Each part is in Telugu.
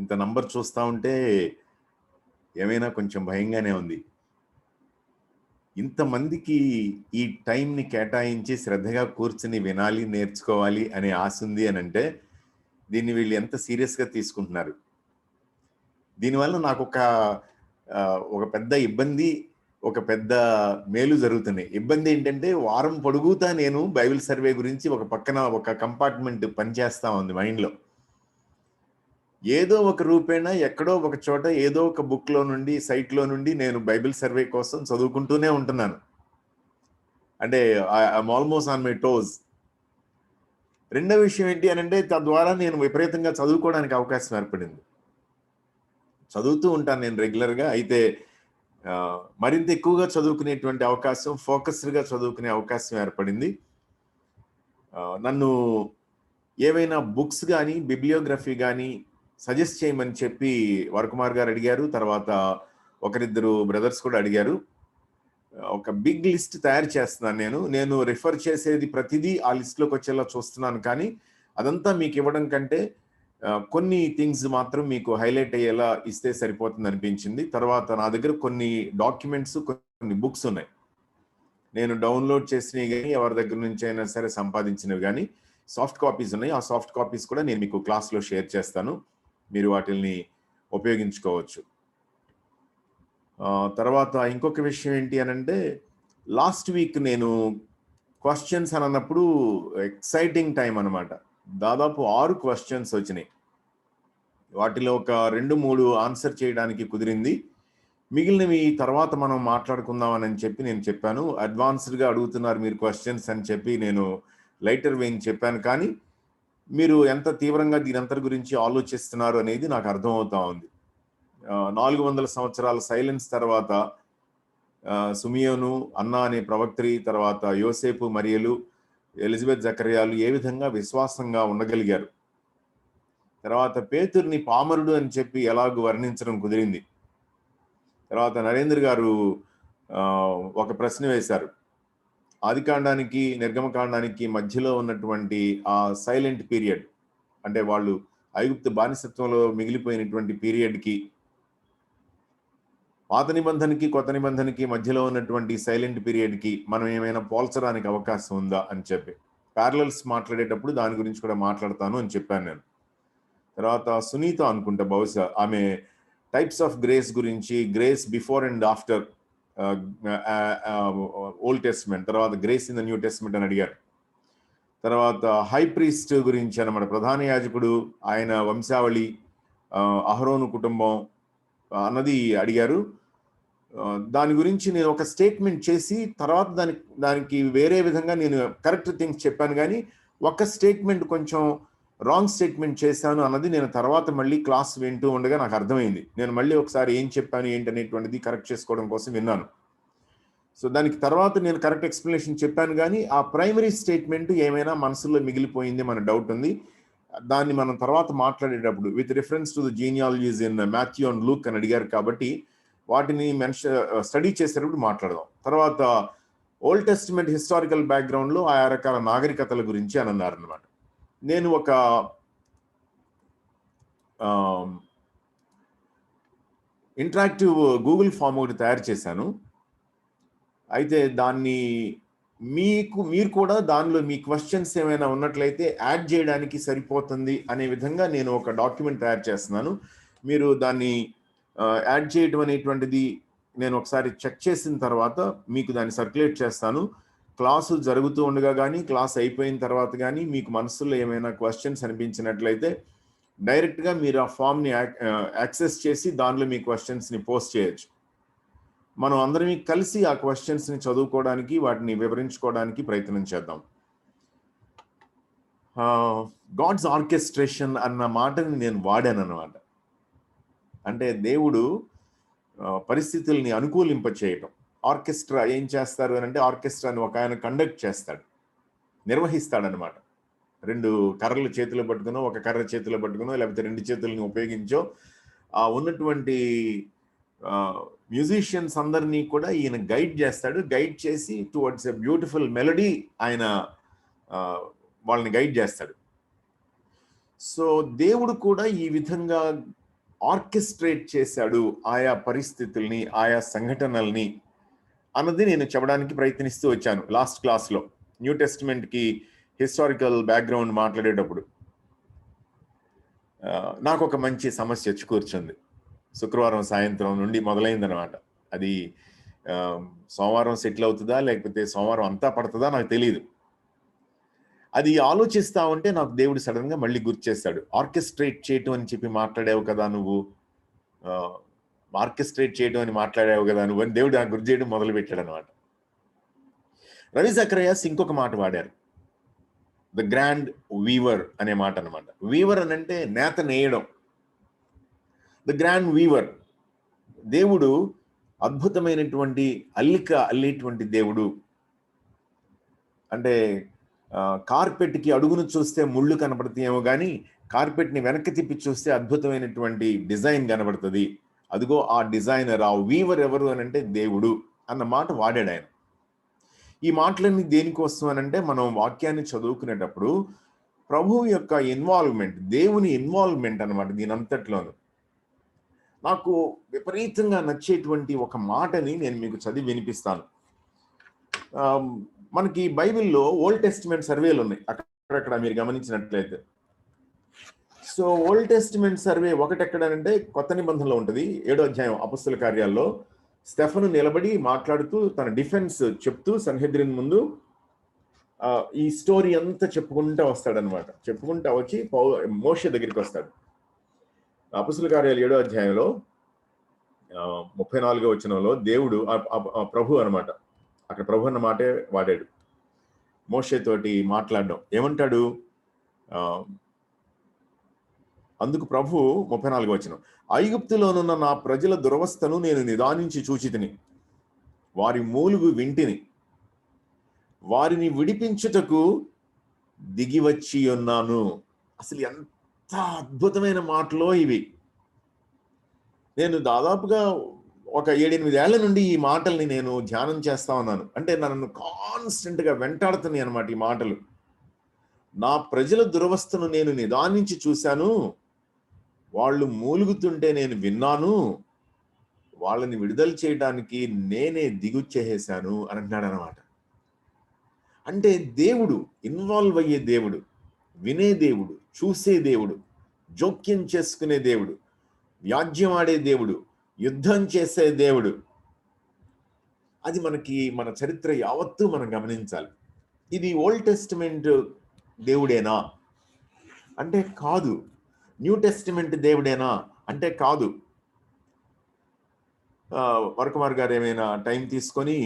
ఇంత నంబర్ చూస్తూ ఉంటే ఏమైనా కొంచెం భయంగానే ఉంది. ఇంతమందికి ఈ టైంని కేటాయించి శ్రద్ధగా కూర్చుని వినాలి, నేర్చుకోవాలి అనే ఆశ ఉంది అని అంటే దీన్ని వీళ్ళు ఎంత సీరియస్గా తీసుకుంటున్నారు. దీనివల్ల నాకు ఒక పెద్ద ఇబ్బంది, ఒక పెద్ద మేలు జరుగుతున్నాయి. ఇబ్బంది ఏంటంటే వారం పొడుగుతా నేను బైబిల్ సర్వే గురించి ఒక పక్కన ఒక కంపార్ట్మెంట్ పనిచేస్తా ఉంది మైండ్లో. ఏదో ఒక రూపేణ ఎక్కడో ఒక చోట ఏదో ఒక బుక్లో నుండి సైట్లో నుండి నేను బైబిల్ సర్వే కోసం చదువుకుంటూనే ఉంటున్నాను. అంటే I'm almost on my toes. రెండో విషయం ఏంటి అని అంటే తద్వారా నేను విపరీతంగా చదువుకోవడానికి అవకాశం ఏర్పడింది. చదువుతూ ఉంటాను నేను రెగ్యులర్గా. అయితే మరింత ఎక్కువగా చదువుకునేటువంటి అవకాశం, ఫోకస్డ్గా చదువుకునే అవకాశం ఏర్పడింది. నన్ను ఏవైనా బుక్స్ కానీ బిబ్లియోగ్రఫీ కానీ సజెస్ట్ చేయమని చెప్పి వరకుమార్ గారు అడిగారు. తర్వాత ఒకరిద్దరు బ్రదర్స్ కూడా అడిగారు. ఒక బిగ్ లిస్ట్ తయారు చేస్తున్నాను నేను రిఫర్ చేసేది ప్రతిదీ ఆ లిస్ట్లోకి వచ్చేలా చూస్తున్నాను. కానీ అదంతా మీకు ఇవ్వడం కంటే కొన్ని థింగ్స్ మాత్రం మీకు హైలైట్ అయ్యేలా ఇస్తే సరిపోతుంది అనిపించింది. తర్వాత నా దగ్గర కొన్ని డాక్యుమెంట్స్, కొన్ని బుక్స్ ఉన్నాయి. నేను డౌన్లోడ్ చేసినవి కానీ ఎవరి దగ్గర నుంచి అయినా సరే సంపాదించినవి కానీ సాఫ్ట్ కాపీస్ ఉన్నాయి. ఆ సాఫ్ట్ కాపీస్ కూడా నేను మీకు క్లాస్లో షేర్ చేస్తాను. మీరు వాటిని ఉపయోగించుకోవచ్చు. తర్వాత ఇంకొక విషయం ఏంటి అని అంటే లాస్ట్ వీక్ నేను క్వశ్చన్స్ అని అన్నప్పుడు ఎక్సైటింగ్ టైం అనమాట. దాదాపు 6 క్వశ్చన్స్ వచ్చినాయి. వాటిలో ఒక 2-3 ఆన్సర్ చేయడానికి కుదిరింది. మిగిలినవి తర్వాత మనం మాట్లాడుకుందామని చెప్పి నేను చెప్పాను. అడ్వాన్స్డ్గా అడుగుతున్నారు మీరు క్వశ్చన్స్ అని చెప్పి నేను లైటర్ వెయిన్ చెప్పాను. కానీ మీరు ఎంత తీవ్రంగా దీనంతటి గురించి ఆలోచిస్తున్నారు అనేది నాకు అర్థమవుతా ఉంది. 400 సంవత్సరాల సైలెన్స్ తర్వాత సుమియోను, అన్నా అనే ప్రవక్త్రి, తర్వాత యోసేపు, మరియలు, ఎలిజబెత్ జకర్యాలు ఏ విధంగా విశ్వాసంగా ఉండగలిగారు. తర్వాత పేతుర్ని పామరుడు అని చెప్పి ఎలాగూ వర్ణించడం కుదిరింది. తర్వాత నరేంద్ర గారు ఒక ప్రశ్న వేశారు. ఆదికాండానికి నిర్గమకాండానికి మధ్యలో ఉన్నటువంటి ఆ సైలెంట్ పీరియడ్, అంటే వాళ్ళు ఐగుప్తు బానిసత్వంలో మిగిలిపోయినటువంటి పీరియడ్కి, పాత నిబంధనకి కొత్త నిబంధనకి మధ్యలో ఉన్నటువంటి సైలెంట్ పీరియడ్కి మనం ఏమైనా పోల్చడానికి అవకాశం ఉందా అని చెప్పి ప్యారలల్స్ మాట్లాడేటప్పుడు దాని గురించి కూడా మాట్లాడతాను అని చెప్పాను నేను. తర్వాత సునీత అనుకుంటా బహుశా ఆమె టైప్స్ ఆఫ్ గ్రేస్ గురించి, grace before and after old testament, తర్వాత grace in the new testament అని అడిగారు. తర్వాత హై ప్రీస్ట్ గురించి అన్నమాట, ప్రధాన యాజకుడు, ఆయన వంశావళి, అహరోను కుటుంబం అన్నది అడిగారు. దాని గురించి నేను ఒక స్టేట్మెంట్ చేసి తర్వాత దానికి వేరే విధంగా నేను కరెక్ట్ థింగ్స్ చెప్పాను. కానీ ఒక స్టేట్మెంట్ కొంచెం రాంగ్ స్టేట్మెంట్ చేశాను అన్నది నేను తర్వాత మళ్ళీ క్లాస్ వింటూ ఉండగా నాకు అర్థమైంది. నేను మళ్ళీ ఒకసారి ఏం చెప్పాను ఏంటనేటువంటిది కరెక్ట్ చేసుకోవడం కోసం విన్నాను. సో దానికి తర్వాత నేను కరెక్ట్ ఎక్స్ప్లెనేషన్ చెప్పాను. కానీ ఆ ప్రైమరీ స్టేట్మెంట్ ఏమైనా మనసులో మిగిలిపోయింది మన డౌట్ ఉంది. దాన్ని మనం తర్వాత మాట్లాడేటప్పుడు with reference to the genealogies in Matthew and Luke అని అడిగారు. కాబట్టి వాటిని స్టడీ చేసేటప్పుడు మాట్లాడదాం. తర్వాత ఓల్డ్ టెస్టిమెంట్ హిస్టారికల్ బ్యాక్గ్రౌండ్లో ఆయా రకాల నాగరికతల గురించి అని అన్నారు అనమాట. నేను ఒక ఇంటరాక్టివ్ గూగుల్ ఫామ్ ఒకటి తయారు చేశాను. అయితే దాన్ని మీరు కూడా దానిలో మీ క్వశ్చన్స్ ఏమైనా ఉన్నట్లయితే యాడ్ చేయడానికి సరిపోతుంది అనే విధంగా నేను ఒక డాక్యుమెంట్ తయారు చేస్తున్నాను. మీరు దాన్ని యాడ్ చేయడం అనేటువంటిది నేను ఒకసారి చెక్ చేసిన తర్వాత మీకు దాన్ని సర్క్యులేట్ చేస్తాను. క్లాసు జరుగుతూ ఉండగా కానీ క్లాస్ అయిపోయిన తర్వాత కానీ మీకు మనసులో ఏమైనా క్వశ్చన్స్ అనిపించినట్లయితే డైరెక్ట్గా మీరు ఆ ఫామ్ని యాక్సెస్ చేసి దానిలో మీ క్వశ్చన్స్ని పోస్ట్ చేయొచ్చు. మనం అందరం కలిసి ఆ క్వశ్చన్స్ని చదువుకోవడానికి, వాటిని వివరించుకోవడానికి ప్రయత్నం చేద్దాం. గాడ్స్ ఆర్కెస్ట్రేషన్ అన్న మాటని నేను వాడాను అన్నమాట. అంటే దేవుడు పరిస్థితుల్ని అనుకూలింప చేయటం. ఆర్కెస్ట్రా ఏం చేస్తారు అని అంటే ఆర్కెస్ట్రాని ఒక ఆయన కండక్ట్ చేస్తాడు, నిర్వహిస్తాడనమాట. 2 కర్రలు చేతిలో పట్టుకునో, ఒక కర్ర చేతిలో పట్టుకునో, లేకపోతే 2 చేతులని ఉపయోగించో ఉన్నటువంటి మ్యూజిషియన్స్ అందరినీ కూడా ఈయన గైడ్ చేస్తాడు. గైడ్ చేసి టువర్డ్స్ ఎ బ్యూటిఫుల్ మెలడీ ఆయన వాళ్ళని గైడ్ చేస్తాడు. సో దేవుడు కూడా ఈ విధంగా ఆర్కెస్ట్రేట్ చేశాడు ఆయా పరిస్థితుల్ని, ఆయా సంఘటనల్ని అన్నది నేను చెప్పడానికి ప్రయత్నిస్తూ వచ్చాను లాస్ట్ క్లాస్లో. న్యూ టెస్టిమెంట్కి హిస్టారికల్ బ్యాక్గ్రౌండ్ మాట్లాడేటప్పుడు నాకు ఒక మంచి సమస్య వచ్చి కూర్చుంది. శుక్రవారం సాయంత్రం నుండి మొదలైందనమాట. అది సోమవారం సెటిల్ అవుతుందా లేకపోతే సోమవారం అంతా పడుతుందా నాకు తెలియదు. అది ఆలోచిస్తా ఉంటే నాకు దేవుడు సడన్ గా మళ్ళీ గుర్తు చేస్తాడు. ఆర్కెస్ట్రేట్ చేయటం అని చెప్పి మాట్లాడావు కదా నువ్వు, ఆర్కెస్ట్రేట్ చేయడం అని మాట్లాడావు కదా నువ్వు అని దేవుడు నాకు గుర్తు చేయడం మొదలు పెట్టాడు అనమాట. రవి జకరయాస్ ఇంకొక మాట వాడారు, ద గ్రాండ్ వీవర్ అనే మాట అనమాట. వీవర్ అని అంటే నేత నేయడం. ద గ్రాండ్ వీవర్, దేవుడు అద్భుతమైనటువంటి అల్లిక అల్లేటువంటి దేవుడు. అంటే కార్పెట్కి అడుగును చూస్తే ముళ్ళు కనబడతాయేమో కానీ కార్పెట్ని వెనక్కి తిప్పి చూస్తే అద్భుతమైనటువంటి డిజైన్ కనబడుతుంది. అదిగో ఆ డిజైనర్, ఆ వీవర్ ఎవరు అని అంటే దేవుడు అన్న మాట వాడాడు ఆయన. ఈ మాటలన్నీ దేనికోసం అని అంటే మనం వాక్యాన్ని చదువుకునేటప్పుడు ప్రభువు యొక్క ఇన్వాల్వ్మెంట్, దేవుని ఇన్వాల్వ్మెంట్ అనమాట దీనంతట్లోను. నాకు విపరీతంగా నచ్చేటువంటి ఒక మాటని నేను మీకు చదివి వినిపిస్తాను. మనకి బైబిల్లో ఓల్డ్ టెస్టిమెంట్ సర్వేలు ఉన్నాయి అక్కడక్కడ మీరు గమనించినట్లయితే. సో ఓల్డ్ టెస్టిమెంట్ సర్వే ఒకటి ఎక్కడంటే కొత్త నిబంధనలో ఉంటుంది, 7వ అధ్యాయం అపొస్తలుల కార్యాల్లో. స్టెఫను నిలబడి మాట్లాడుతూ తన డిఫెన్స్ చెప్తూ సన్హెద్రిన్ ముందు ఈ స్టోరీ అంతా చెప్పుకుంటూ వస్తాడనమాట. చెప్పుకుంటూ వచ్చి మోషే దగ్గరికి వస్తాడు. అపొస్తలుల కార్యాలు 7వ అధ్యాయంలో 34వ వచనంలో దేవుడు ప్రభు అనమాట, అక్కడ ప్రభు అన్న మాటే వాడాడు. మోషే తోటి మాట్లాడడం ఏమంటాడు, అందుకు ప్రభు 34వ వచనం, ఐగుప్తులోనున్న నా ప్రజల దురవస్థను నేను నిదానించి చూచితిని, వారి మూలుగు వింటిని, వారిని విడిపించుటకు దిగివచ్చి ఉన్నాను. అసలు ఎంత అద్భుతమైన మాటలో ఇవి. నేను దాదాపుగా ఒక 7-8 ఏళ్ల నుండి ఈ మాటల్ని నేను ధ్యానం చేస్తా ఉన్నాను. అంటే నన్ను కాన్స్టెంట్ గా వెంటాడుతున్నాయి అనమాట ఈ మాటలు. నా ప్రజల దురవస్థను నేను నిదానించి చూశాను, వాళ్ళు మూలుగుతుంటే నేను విన్నాను, వాళ్ళని విడుదల చేయడానికి నేనే దిగుచ్చేసాను అని అంటున్నాడు అనమాట. అంటే దేవుడు ఇన్వాల్వ్ అయ్యే దేవుడు, వినే దేవుడు, చూసే దేవుడు, జోక్యం చేసుకునే దేవుడు, వ్యాజ్యం ఆడే దేవుడు, యుద్ధం చేసే దేవుడు. అది మనకి మన చరిత్ర యావత్తూ మనం గమనించాలి. ఇది ఓల్డ్ టెస్టిమెంట్ దేవుడేనా అంటే కాదు. న్యూ టెస్టిమెంట్ దేవుడేనా అంటే కాదు. వరకుమార్ గారు ఏమైనా టైం తీసుకొని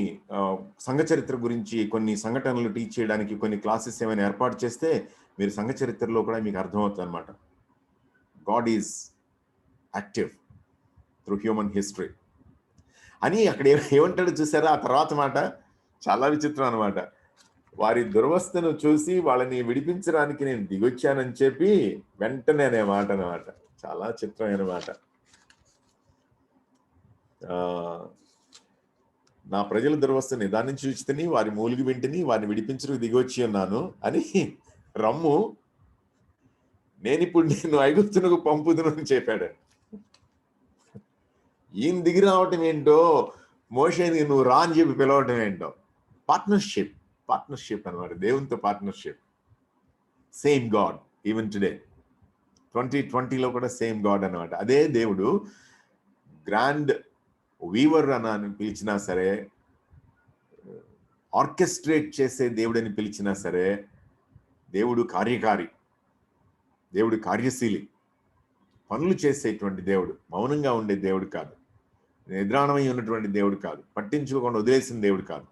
సంఘ చరిత్ర గురించి కొన్ని సంఘటనలు టీచ్ చేయడానికి కొన్ని క్లాసెస్ ఏమైనా ఏర్పాటు చేస్తే మీరు సంఘ చరిత్రలో కూడా మీకు అర్థమవుతుంది అనమాట. God is active through human history అని అక్కడ ఏమంటాడు చూసారా? ఆ తర్వాత మాట చాలా విచిత్రం అనమాట. వారి దురవస్థను చూసి వాళ్ళని విడిపించడానికి నేను దిగొచ్చానని చెప్పి వెంటనే అనే మాట అనమాట. చాలా చిత్రమైన మాట. నా ప్రజల దురవస్థను నిదానించి చూచితిని, వారి మూలుగు వింటిని, వారిని విడిపించడానికి దిగొచ్చి ఉన్నాను అని రమ్ము, నేనిప్పుడు నేను ఐగుప్తునకు పంపుదును అని చెప్పాడు. ఈయన దిగి రావటం ఏంటో, మోషేని నువ్వు రా అని చెప్పి పిలవటం ఏంటో. పార్ట్నర్షిప్ అనమాట, దేవునితో partnership. Same God even today 2020లో కూడా సేమ్ గాడ్ అనమాట. అదే దేవుడు గ్రాండ్ వీవర్ అని పిలిచినా సరే, ఆర్కెస్ట్రేట్ చేసే దేవుడని పిలిచినా సరే, దేవుడు కార్యకారి, దేవుడు కార్యశీలి, పనులు చేసేటువంటి దేవుడు, మౌనంగా ఉండే దేవుడు కాదు, నిద్రాణమై ఉన్నటువంటి దేవుడు కాదు, పట్టించుకోకుండా వదిలేసిన దేవుడు కాదు.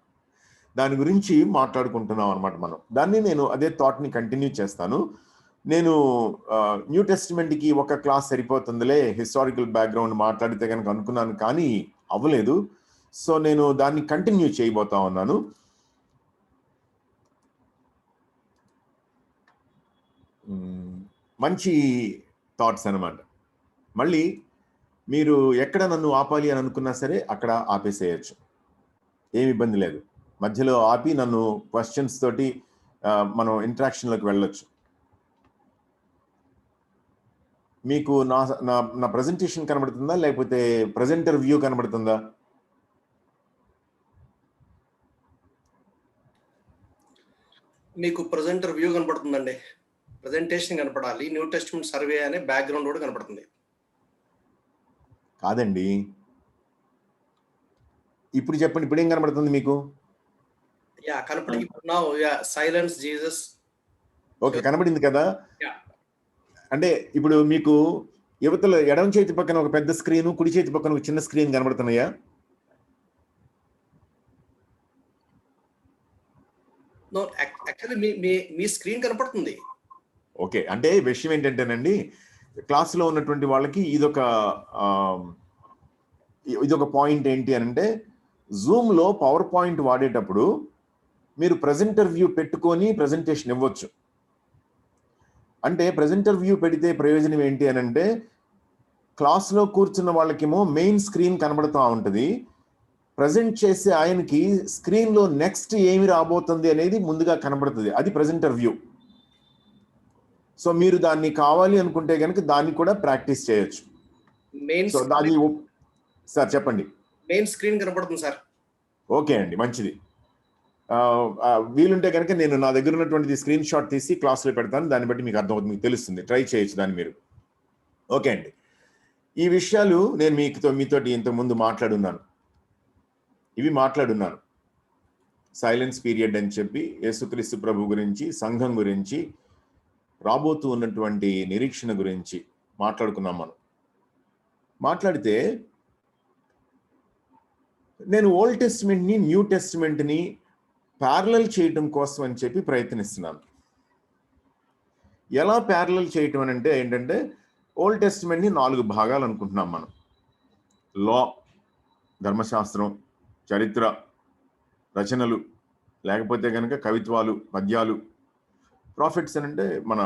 దాని గురించి మాట్లాడుకుంటున్నాం అనమాట మనం. దాన్ని నేను అదే థాట్ని కంటిన్యూ చేస్తాను. నేను న్యూ టెస్టిమెంట్కి ఒక క్లాస్ సరిపోతుందిలే, హిస్టారికల్ బ్యాక్గ్రౌండ్ మాట్లాడితే కనుక అనుకున్నాను, కానీ అవ్వలేదు. సో నేను దాన్ని కంటిన్యూ చేయబోతా ఉన్నాను. మంచి థాట్స్ అనమాట. మళ్ళీ మీరు ఎక్కడ నన్ను ఆపాలి అని అనుకున్నా సరే అక్కడ ఆపేసేయచ్చు, ఏమి ఇబ్బంది లేదు. మధ్యలో ఆపి నన్ను క్వశ్చన్స్ తోటి మనం ఇంటరాక్షన్లోకి వెళ్ళొచ్చు. మీకు నా నా నా ప్రెజెంటేషన్ కనబడుతుందా, లేకపోతే ప్రెజెంటర్ వ్యూ కనబడుతుందా? మీకు ప్రెజెంటర్ వ్యూ కనబడుతుందండి. ప్రెజెంటేషన్ కనపడాలి. న్యూ టెస్ట్‌మెంట్ సర్వే అనే బ్యాక్‌గ్రౌండ్ కూడా కనపడుతుంది. కాదండి. ఇప్పుడు చెప్పండి, ఇప్పుడేం కనబడుతుంది మీకు? కనపడి నౌ సైలెన్స్ జీసస్. ఓకే, కనబడింది కదా. యా. అంటే ఇప్పుడు మీకు యువతల ఎడమ చేతి పక్కన ఒక పెద్ద స్క్రీన్, కుడి చేతి పక్కన ఒక చిన్న స్క్రీన్ కనబడుతున్నాయా? నో, యాక్చువల్లీ మీ స్క్రీన్ కనపడుతుంది. ఓకే, అంటే విషయం ఏంటంటేనండి, క్లాస్లో ఉన్నటువంటి వాళ్ళకి ఇదొక పాయింట్ ఏంటి అంటే, జూమ్లో పవర్ పాయింట్ వాడేటప్పుడు మీరు ప్రెజెంటర్ వ్యూ పెట్టుకొని ప్రెజెంటేషన్ ఇవ్వచ్చు. అంటే ప్రెజెంటర్ వ్యూ పెడితే ప్రయోజనం ఏంటి అని అంటే, క్లాస్లో కూర్చున్న వాళ్ళకేమో మెయిన్ స్క్రీన్ కనబడుతూ ఉంటుంది. ప్రజెంట్ చేసే ఆయనకి స్క్రీన్లో నెక్స్ట్ ఏమి రాబోతుంది అనేది ముందుగా కనబడుతుంది. అది ప్రెజెంటర్ వ్యూ. సో మీరు దాన్ని కావాలి అనుకుంటే కనుక దాన్ని కూడా ప్రాక్టీస్ చేయొచ్చు. సో దాని సార్ చెప్పండి. మెయిన్ స్క్రీన్ కనబడుతుంది సార్. ఓకే అండి, మంచిది. వీలుంటే కనుక నేను నా దగ్గర ఉన్నటువంటి స్క్రీన్ షాట్ తీసి క్లాస్లో పెడతాను. దాన్ని బట్టి మీకు అర్థమవుతుంది, మీకు తెలుస్తుంది. ట్రై చేయొచ్చు దాన్ని మీరు. ఓకే అండి, ఈ విషయాలు నేను మీతోటి ఇంతకుముందు మాట్లాడున్నాను. సైలెన్స్ పీరియడ్ అని చెప్పి, యేసుక్రీస్తు ప్రభు గురించి, సంఘం గురించి, రాబోతూ ఉన్నటువంటి నిరీక్షణ గురించి మాట్లాడుకున్నాం మనం. మాట్లాడితే నేను ఓల్డ్ టెస్టిమెంట్ని న్యూ టెస్టిమెంట్ని ప్యారలల్ చేయటం కోసం అని చెప్పి ప్రయత్నిస్తున్నాను. ఎలా ప్యారలల్ చేయటం అని అంటే ఏంటంటే, ఓల్డ్ టెస్టిమెంట్ని 4 భాగాలు అనుకుంటున్నాం మనం. లా, ధర్మశాస్త్రం, చరిత్ర, రచనలు, లేకపోతే కనుక కవిత్వాలు, పద్యాలు, ప్రాఫిట్స్ అని అంటే మన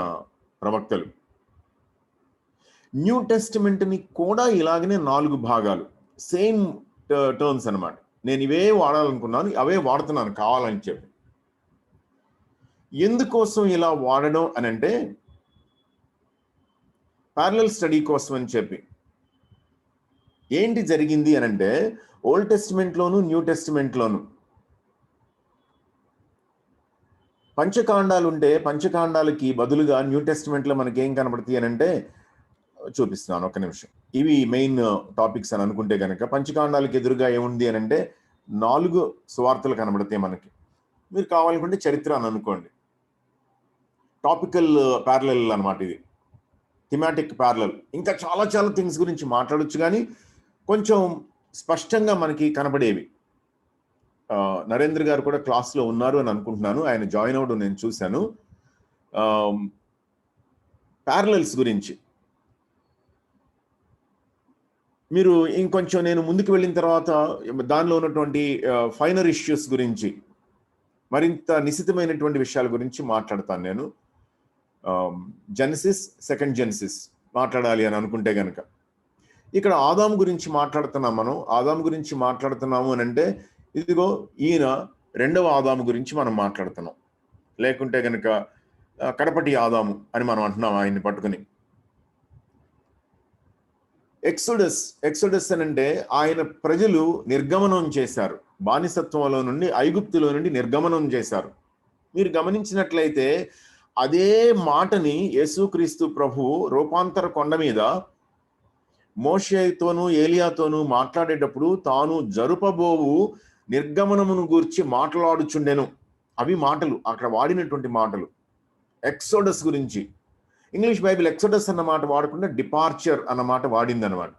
ప్రవక్తలు. న్యూ టెస్టిమెంట్ని కూడా ఇలాగనే 4 భాగాలు, సేమ్ టర్మ్స్ అనమాట. నేను ఇవే వాడాలనుకున్నాను, అవే వాడుతున్నాను కావాలని చెప్పి. ఎందుకోసం ఇలా వాడడం అని అంటే, ప్యారలల్ స్టడీ కోసం అని చెప్పి. ఏంటి జరిగింది అని అంటే, ఓల్డ్ టెస్టిమెంట్లోను న్యూ టెస్టిమెంట్లోను పంచకాండాలు ఉంటే, పంచకాండాలకి బదులుగా న్యూ టెస్టిమెంట్లో మనకి ఏం కనబడుతుంది అని అంటే, చూపిస్తున్నాను ఒక్క నిమిషం. ఇవి మెయిన్ టాపిక్స్ అని అనుకుంటే కనుక, పంచకాండాలకు ఎదురుగా ఏముంది అని అంటే 4 సువార్తలు కనబడతాయి మనకి. మీరు కావాలనుకుంటే చరిత్ర అని అనుకోండి. టాపికల్ ప్యారలల్ అనమాట ఇది, థిమాటిక్ ప్యారలల్. ఇంకా చాలా చాలా థింగ్స్ గురించి మాట్లాడొచ్చు, కానీ కొంచెం స్పష్టంగా మనకి కనబడేవి. నరేంద్ర గారు కూడా క్లాస్లో ఉన్నారు అని అనుకుంటున్నాను, ఆయన జాయిన్ అవ్వడం నేను చూశాను. ప్యారలల్స్ గురించి మీరు ఇంకొంచెం నేను ముందుకు వెళ్ళిన తర్వాత దానిలో ఉన్నటువంటి ఫైనర్ ఇష్యూస్ గురించి, మరింత నిశితమైనటువంటి విషయాల గురించి మాట్లాడతాను నేను. జెనసిస్, సెకండ్ జెనసిస్ మాట్లాడాలి అని అనుకుంటే కనుక, ఇక్కడ ఆదాము గురించి మాట్లాడుతున్నాం మనం. ఆదాము గురించి మాట్లాడుతున్నాము అని అంటే, ఇదిగో ఈయన 2వ ఆదాము గురించి మనం మాట్లాడుతున్నాం. లేకుంటే కనుక కడపటి ఆదాము అని మనం అంటున్నాం ఆయన్ని పట్టుకుని. ఎక్సోడస్ అని అంటే ఆయన ప్రజలు నిర్గమనం చేశారు, బానిసత్వంలో నుండి, ఐగుప్తులో నుండి నిర్గమనం చేశారు. మీరు గమనించినట్లయితే అదే మాటని యేసుక్రీస్తు ప్రభు రూపాంతర కొండ మీద మోషేతోనూ ఏలియాతోనూ మాట్లాడేటప్పుడు తాను జరుపబోవు నిర్గమనమును గూర్చి మాట్లాడుచుండెను. అవి మాటలు, అక్కడ వాడినటువంటి మాటలు ఎక్సోడస్ గురించి. ఇంగ్లీష్ బైబిల్ ఎక్సోడస్ అన్న మాట వాడకుండా డిపార్చర్ అన్న మాట వాడింది అనమాట.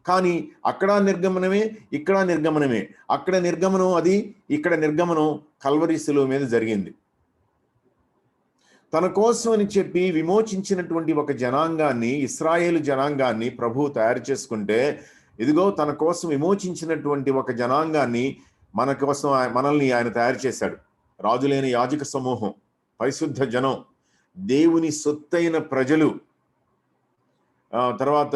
కానీ అక్కడ నిర్గమనమే, ఇక్కడ నిర్గమనమే. అక్కడ నిర్గమనం అది, ఇక్కడ నిర్గమనం కల్వరి శిలువ మీద జరిగింది. తన కోసం అని చెప్పి విమోచించినటువంటి ఒక జనాంగాన్ని, ఇశ్రాయేలు జనాంగాన్ని ప్రభు తయారు చేసుకుంటే, ఇదిగో తన కోసం విమోచించినటువంటి ఒక జనాంగాన్ని మన కోసం, మనల్ని ఆయన తయారు చేశాడు. రాజులైన యాజక సమూహం, పరిశుద్ధ జనం, దేవుని సొత్తైన ప్రజలు. తర్వాత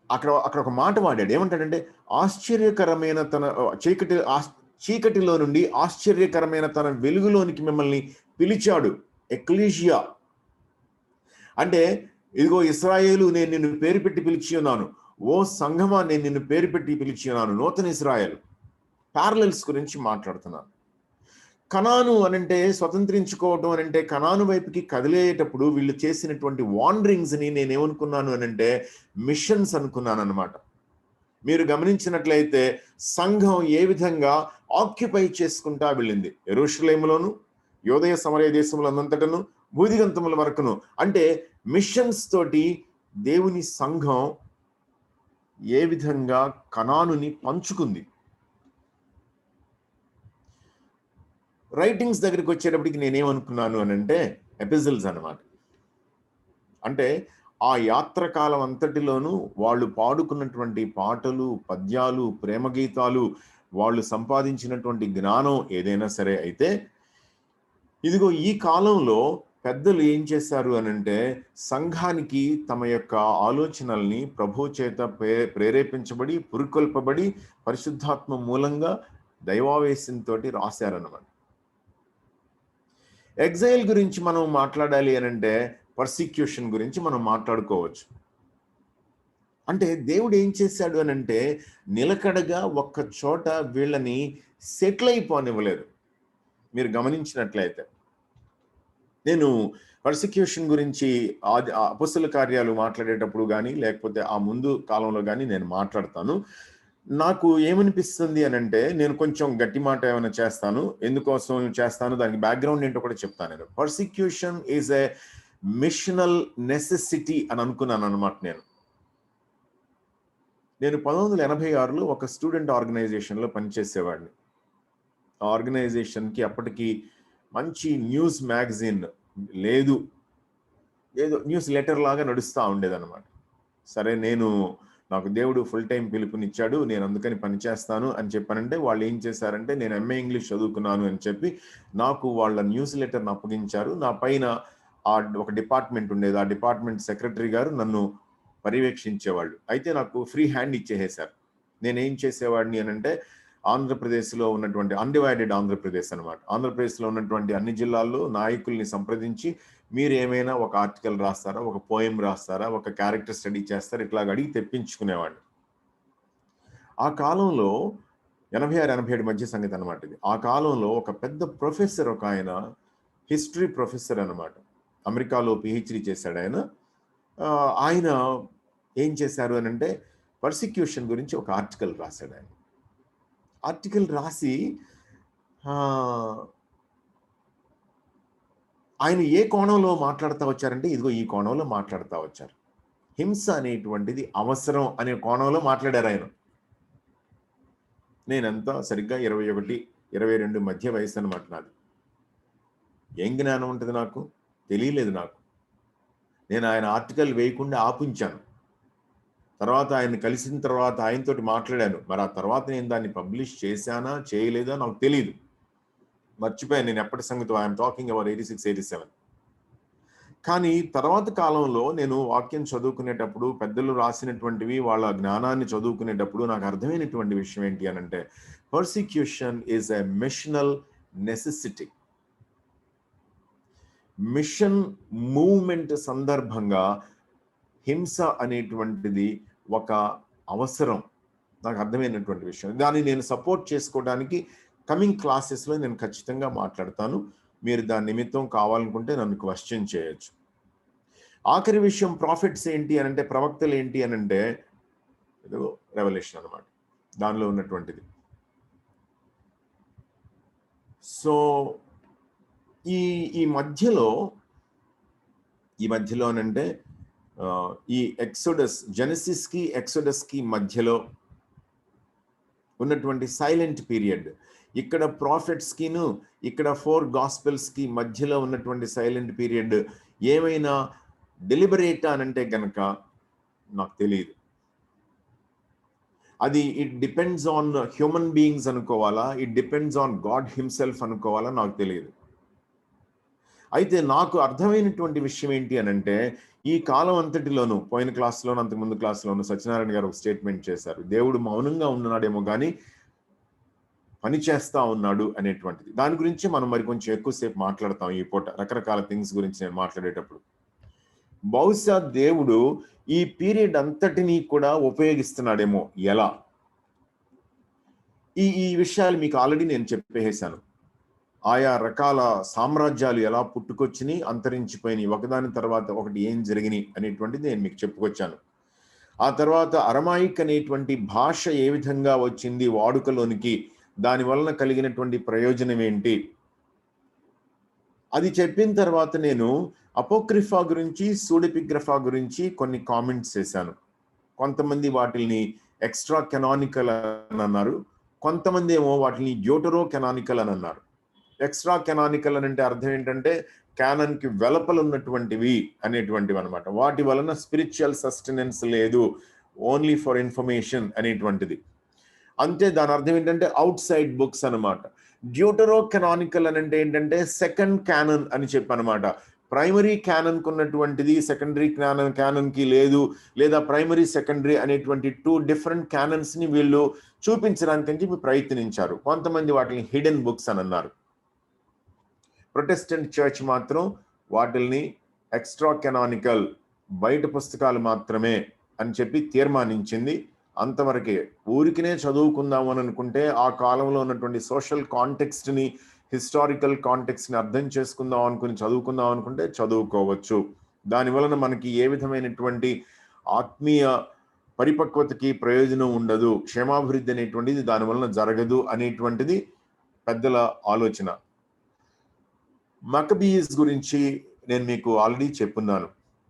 అక్కడ ఒక మాట వాడాడు, ఏమంటాడంటే, ఆశ్చర్యకరమైన తన చీకటిలో నుండి ఆశ్చర్యకరమైన తన వెలుగులోనికి మిమ్మల్ని పిలిచాడు ఎక్లీషియా అంటే ఇదిగో ఇశ్రాయేలు, నేను నిన్ను పేరు పెట్టి పిలిచి ఉన్నాను. ఓ సంఘమా, నేను నిన్ను పేరు పెట్టి పిలిచి ఉన్నాను. నూతన ఇశ్రాయేలు ప్యారలల్స్ గురించి మాట్లాడుతున్నాను. కనాను అనంటే స్వతంత్రించుకోవటం అనంటే కనాను వైపుకి కదిలేటప్పుడు వీళ్ళు చేసినటువంటి వాండరింగ్స్ ని నేనేమనుకున్నాను అనంటే మిషన్స్ అనుకున్నాను అనమాట. మీరు గమనించినట్లయితే సంఘం ఏ విధంగా ఆక్యుపై చేసుకుంటా వెళ్ళింది. యెరూషలేములోను, యోదయ సమరయ దేశములు అంతటను, భూదిగంతముల వరకును. అంటే మిషన్స్ తోటి దేవుని సంఘం ఏ విధంగా కనానుని పంచుకుంది. రైటింగ్స్ దగ్గరికి వచ్చేటప్పటికి నేనేమనుకున్నాను అనంటే ఎపిజిల్స్ అనమాట. అంటే ఆ యాత్రకాలం అంతటిలోనూ వాళ్ళు పాడుకున్నటువంటి పాటలు, పద్యాలు, ప్రేమ గీతాలు, వాళ్ళు సంపాదించినటువంటి జ్ఞానం ఏదైనా సరే అయితే, ఇదిగో ఈ కాలంలో పెద్దలు ఏం చేశారు అనంటే సంఘానికి తమ యొక్క ఆలోచనల్ని ప్రభు చేత ప్రేరేపించబడి, పురికొల్పబడి, పరిశుద్ధాత్మ మూలంగా దైవావేశంతో రాశారన్నమాట. ఎగ్జైల్ గురించి మనం మాట్లాడాలి అనంటే పర్సిక్యూషన్ గురించి మనం మాట్లాడుకోవచ్చు. అంటే దేవుడు ఏం చేశాడు అనంటే నిలకడగా ఒక్క చోట వీళ్ళని సెటిల్ అయిపోనివ్వలేదు. మీరు గమనించినట్లయితే నేను పర్సిక్యూషన్ గురించి అపొస్తలుల కార్యాలు మాట్లాడేటప్పుడు కానీ లేకపోతే ఆ ముందు కాలంలో కానీ నేను మాట్లాడతాను. నాకు ఏమనిపిస్తుంది అనంటే నేను కొంచెం గట్టి మాట ఏమైనా చేస్తాను. ఎందుకోసం చేస్తాను, దానికి బ్యాక్గ్రౌండ్ ఏంటో కూడా చెప్తాను. నేను persecution is a missional necessity అని అనుకున్నాను అనమాట. నేను 1986లో ఒక స్టూడెంట్ ఆర్గనైజేషన్లో పనిచేసేవాడిని. ఆ ఆర్గనైజేషన్కి అప్పటికి మంచి న్యూస్ మ్యాగజైన్ లేదు, ఏదో న్యూస్ లెటర్ లాగా నడుస్తూ ఉండేదన్నమాట. సరే, నాకు దేవుడు ఫుల్ టైం పిలుపునిచ్చాడు, నేను అందుకని పనిచేస్తాను అని చెప్పానంటే వాళ్ళు ఏం చేశారంటే నేను ఎంఏ ఇంగ్లీష్ చదువుకున్నాను అని చెప్పి నాకు వాళ్ళ న్యూస్ లెటర్ని అప్పగించారు. నా పైన ఒక డిపార్ట్మెంట్ ఉండేది. ఆ డిపార్ట్మెంట్ సెక్రటరీ గారు నన్ను పర్యవేక్షించేవాళ్ళు. అయితే నాకు ఫ్రీ హ్యాండ్ ఇచ్చేసారు. నేనేం చేసేవాడిని అనంటే ఆంధ్రప్రదేశ్లో ఉన్నటువంటి అన్డివైడెడ్ ఆంధ్రప్రదేశ్ అనమాట. ఆంధ్రప్రదేశ్లో ఉన్నటువంటి అన్ని జిల్లాల్లో నాయకుల్ని సంప్రదించి మీరు ఏమైనా ఒక ఆర్టికల్ రాస్తారా, ఒక పోయం రాస్తారా, ఒక క్యారెక్టర్ స్టడీ చేస్తారా, ఇట్లా అడిగి తెప్పించుకునేవాడిని. ఆ కాలంలో 86-87 మధ్య సంగతి అనమాట ఇది. ఆ కాలంలో ఒక పెద్ద ప్రొఫెసర్, ఒక ఆయన హిస్టరీ ప్రొఫెసర్ అనమాట, అమెరికాలో పిహెచ్డి చేశాడు ఆయన. ఆయన ఏం చేశారు అని అంటే పర్సిక్యూషన్ గురించి ఒక ఆర్టికల్ రాశాడు. ఆయన ఆర్టికల్ రాసి ఆయన ఏ కోణంలో మాట్లాడుతూ వచ్చారంటే ఇదిగో ఈ కోణంలో మాట్లాడుతూ వచ్చారు. హింస అనేటువంటిది అవసరం అనే కోణంలో మాట్లాడారు ఆయన. నేనంతా సరిగ్గా 21-22 మధ్య వయసు అనమాట నాది. ఏం జ్ఞానం ఉంటుంది నాకు తెలియలేదు. నేను ఆయన ఆర్టికల్ వేయకుండా ఆపించాను. తర్వాత ఆయన కలిసిన తర్వాత ఆయనతోటి మాట్లాడాను. మరి ఆ తర్వాత నేను దాన్ని పబ్లిష్ చేశానా చేయలేదా నాకు తెలియదు, మర్చిపోయాను నేను ఎప్పటి సంగతి. I'm talking about 86-87. కానీ తర్వాత కాలంలో నేను వాక్యం చదువుకునేటప్పుడు పెద్దలు రాసినటువంటివి వాళ్ళ జ్ఞానాన్ని చదువుకునేటప్పుడు నాకు అర్థమైనటువంటి విషయం ఏంటి అనంటే persecution is a missional necessity. Mission movement సందర్భంగా హింస అనేటువంటిది ఒక అవసరం. నాకు అర్థమైనటువంటి విషయం. దాన్ని నేను సపోర్ట్ చేసుకోవడానికి కమింగ్ క్లాసెస్లో నేను ఖచ్చితంగా మాట్లాడతాను. మీరు దాని నిమిత్తం కావాలనుకుంటే నన్ను క్వశ్చన్ చేయొచ్చు. ఆఖరి విషయం ప్రాఫిట్స్ ఏంటి అనంటే, ప్రవక్తలు ఏంటి అనంటే రెవల్యూషన్ అనమాట, దానిలో ఉన్నటువంటిది. సో ఈ మధ్యలో అనంటే ఈ ఎక్సోడస్, జెనసిస్కి ఎక్సోడస్కి మధ్యలో ఉన్నటువంటి సైలెంట్ పీరియడ్, ఇక్కడ ప్రాఫిట్స్కిను ఇక్కడ 4 గాస్పెల్స్కి మధ్యలో ఉన్నటువంటి సైలెంట్ పీరియడ్ ఏమైనా డెలిబరేట్ అనంటే గనక నాకు తెలియదు. అది it depends on human beings అనుకోవాలా, it depends on God himself అనుకోవాలా నాకు తెలియదు. అయితే నాకు అర్థమైనటువంటి విషయం ఏంటి అనంటే ఈ కాలం అంతటిలోనూ, పోయిన క్లాస్లోను అంతకుముందు క్లాస్లోను సత్యనారాయణ గారు ఒక స్టేట్మెంట్ చేశారు. దేవుడు మౌనంగా ఉన్నాడేమో కానీ పనిచేస్తా ఉన్నాడు అనేటువంటిది. దాని గురించి మనం మరి కొంచెం ఎక్కువసేపు మాట్లాడతాం ఈ పూట, రకరకాల థింగ్స్ గురించి నేను మాట్లాడేటప్పుడు. బహుశా దేవుడు ఈ పీరియడ్ అంతటినీ కూడా ఉపయోగిస్తున్నాడేమో. ఎలా? ఈ విషయాలు మీకు ఆల్రెడీ నేను చెప్పేసాను. ఆయా రకాల సామ్రాజ్యాలు ఎలా పుట్టుకొచ్చినాయి, అంతరించిపోయినాయి, ఒకదాని తర్వాత ఒకటి ఏం జరిగినాయి అనేటువంటిది నేను మీకు చెప్పుకొచ్చాను. ఆ తర్వాత అరమాయిక్ అనేటువంటి భాష ఏ విధంగా వచ్చింది వాడుకలోనికి, దాని వలన కలిగినటువంటి ప్రయోజనం ఏంటి, అది చెప్పిన తర్వాత నేను అపోక్రిఫా గురించి, సూడెపిగ్రఫా గురించి కొన్ని కామెంట్స్ చేశాను. కొంతమంది వాటిని ఎక్స్ట్రా కెనానికల్ అని అన్నారు, కొంతమంది ఏమో వాటిని డ్యూటరో కెనానికల్ అని అన్నారు. ఎక్స్ట్రా కెనానికల్ అని అంటే అర్థం ఏంటంటే క్యానన్కి వెలపలు ఉన్నటువంటివి అనేటువంటివి అనమాట. వాటి వలన స్పిరిచువల్ సస్టెనెన్స్ లేదు, ఓన్లీ ఫర్ ఇన్ఫర్మేషన్ అనేటువంటిది. అంతే, దాని అర్థం ఏంటంటే అవుట్ సైడ్ బుక్స్ అనమాట. డ్యూటరో కెనానికల్ అని అంటే ఏంటంటే సెకండ్ క్యానన్ అని చెప్పనమాట. ప్రైమరీ క్యానన్కి ఉన్నటువంటిది సెకండరీ క్యానన్కి లేదు, లేదా ప్రైమరీ సెకండరీ అనేటువంటి 2 డిఫరెంట్ క్యానన్స్ని వీళ్ళు చూపించడానికని చెప్పి ప్రయత్నించారు. కొంతమంది వాటిని హిడెన్ బుక్స్ అని అన్నారు. ప్రొటెస్టెంట్ చర్చ్ మాత్రం వాటిల్ని ఎక్స్ట్రా కెనానికల్, బయట పుస్తకాలు మాత్రమే అని చెప్పి తీర్మానించింది. అంతవరకే. ఊరికినే చదువుకుందాం అని అనుకుంటే ఆ కాలంలో ఉన్నటువంటి సోషల్ కాంటెక్స్ట్ని, హిస్టారికల్ కాంటెక్స్ట్ని అర్థం చేసుకుందాం అనుకుని చదువుకుందాం అనుకుంటే చదువుకోవచ్చు. దాని వలన మనకి ఏ విధమైనటువంటి ఆత్మీయ పరిపక్వతకి ప్రయోజనం ఉండదు, క్షేమాభివృద్ధి అనేటువంటిది దాని వలన జరగదు అనేటువంటిది పెద్దల ఆలోచన. మకబీస్ గురించి నేను మీకు ఆల్రెడీ చెప్పున్నాను.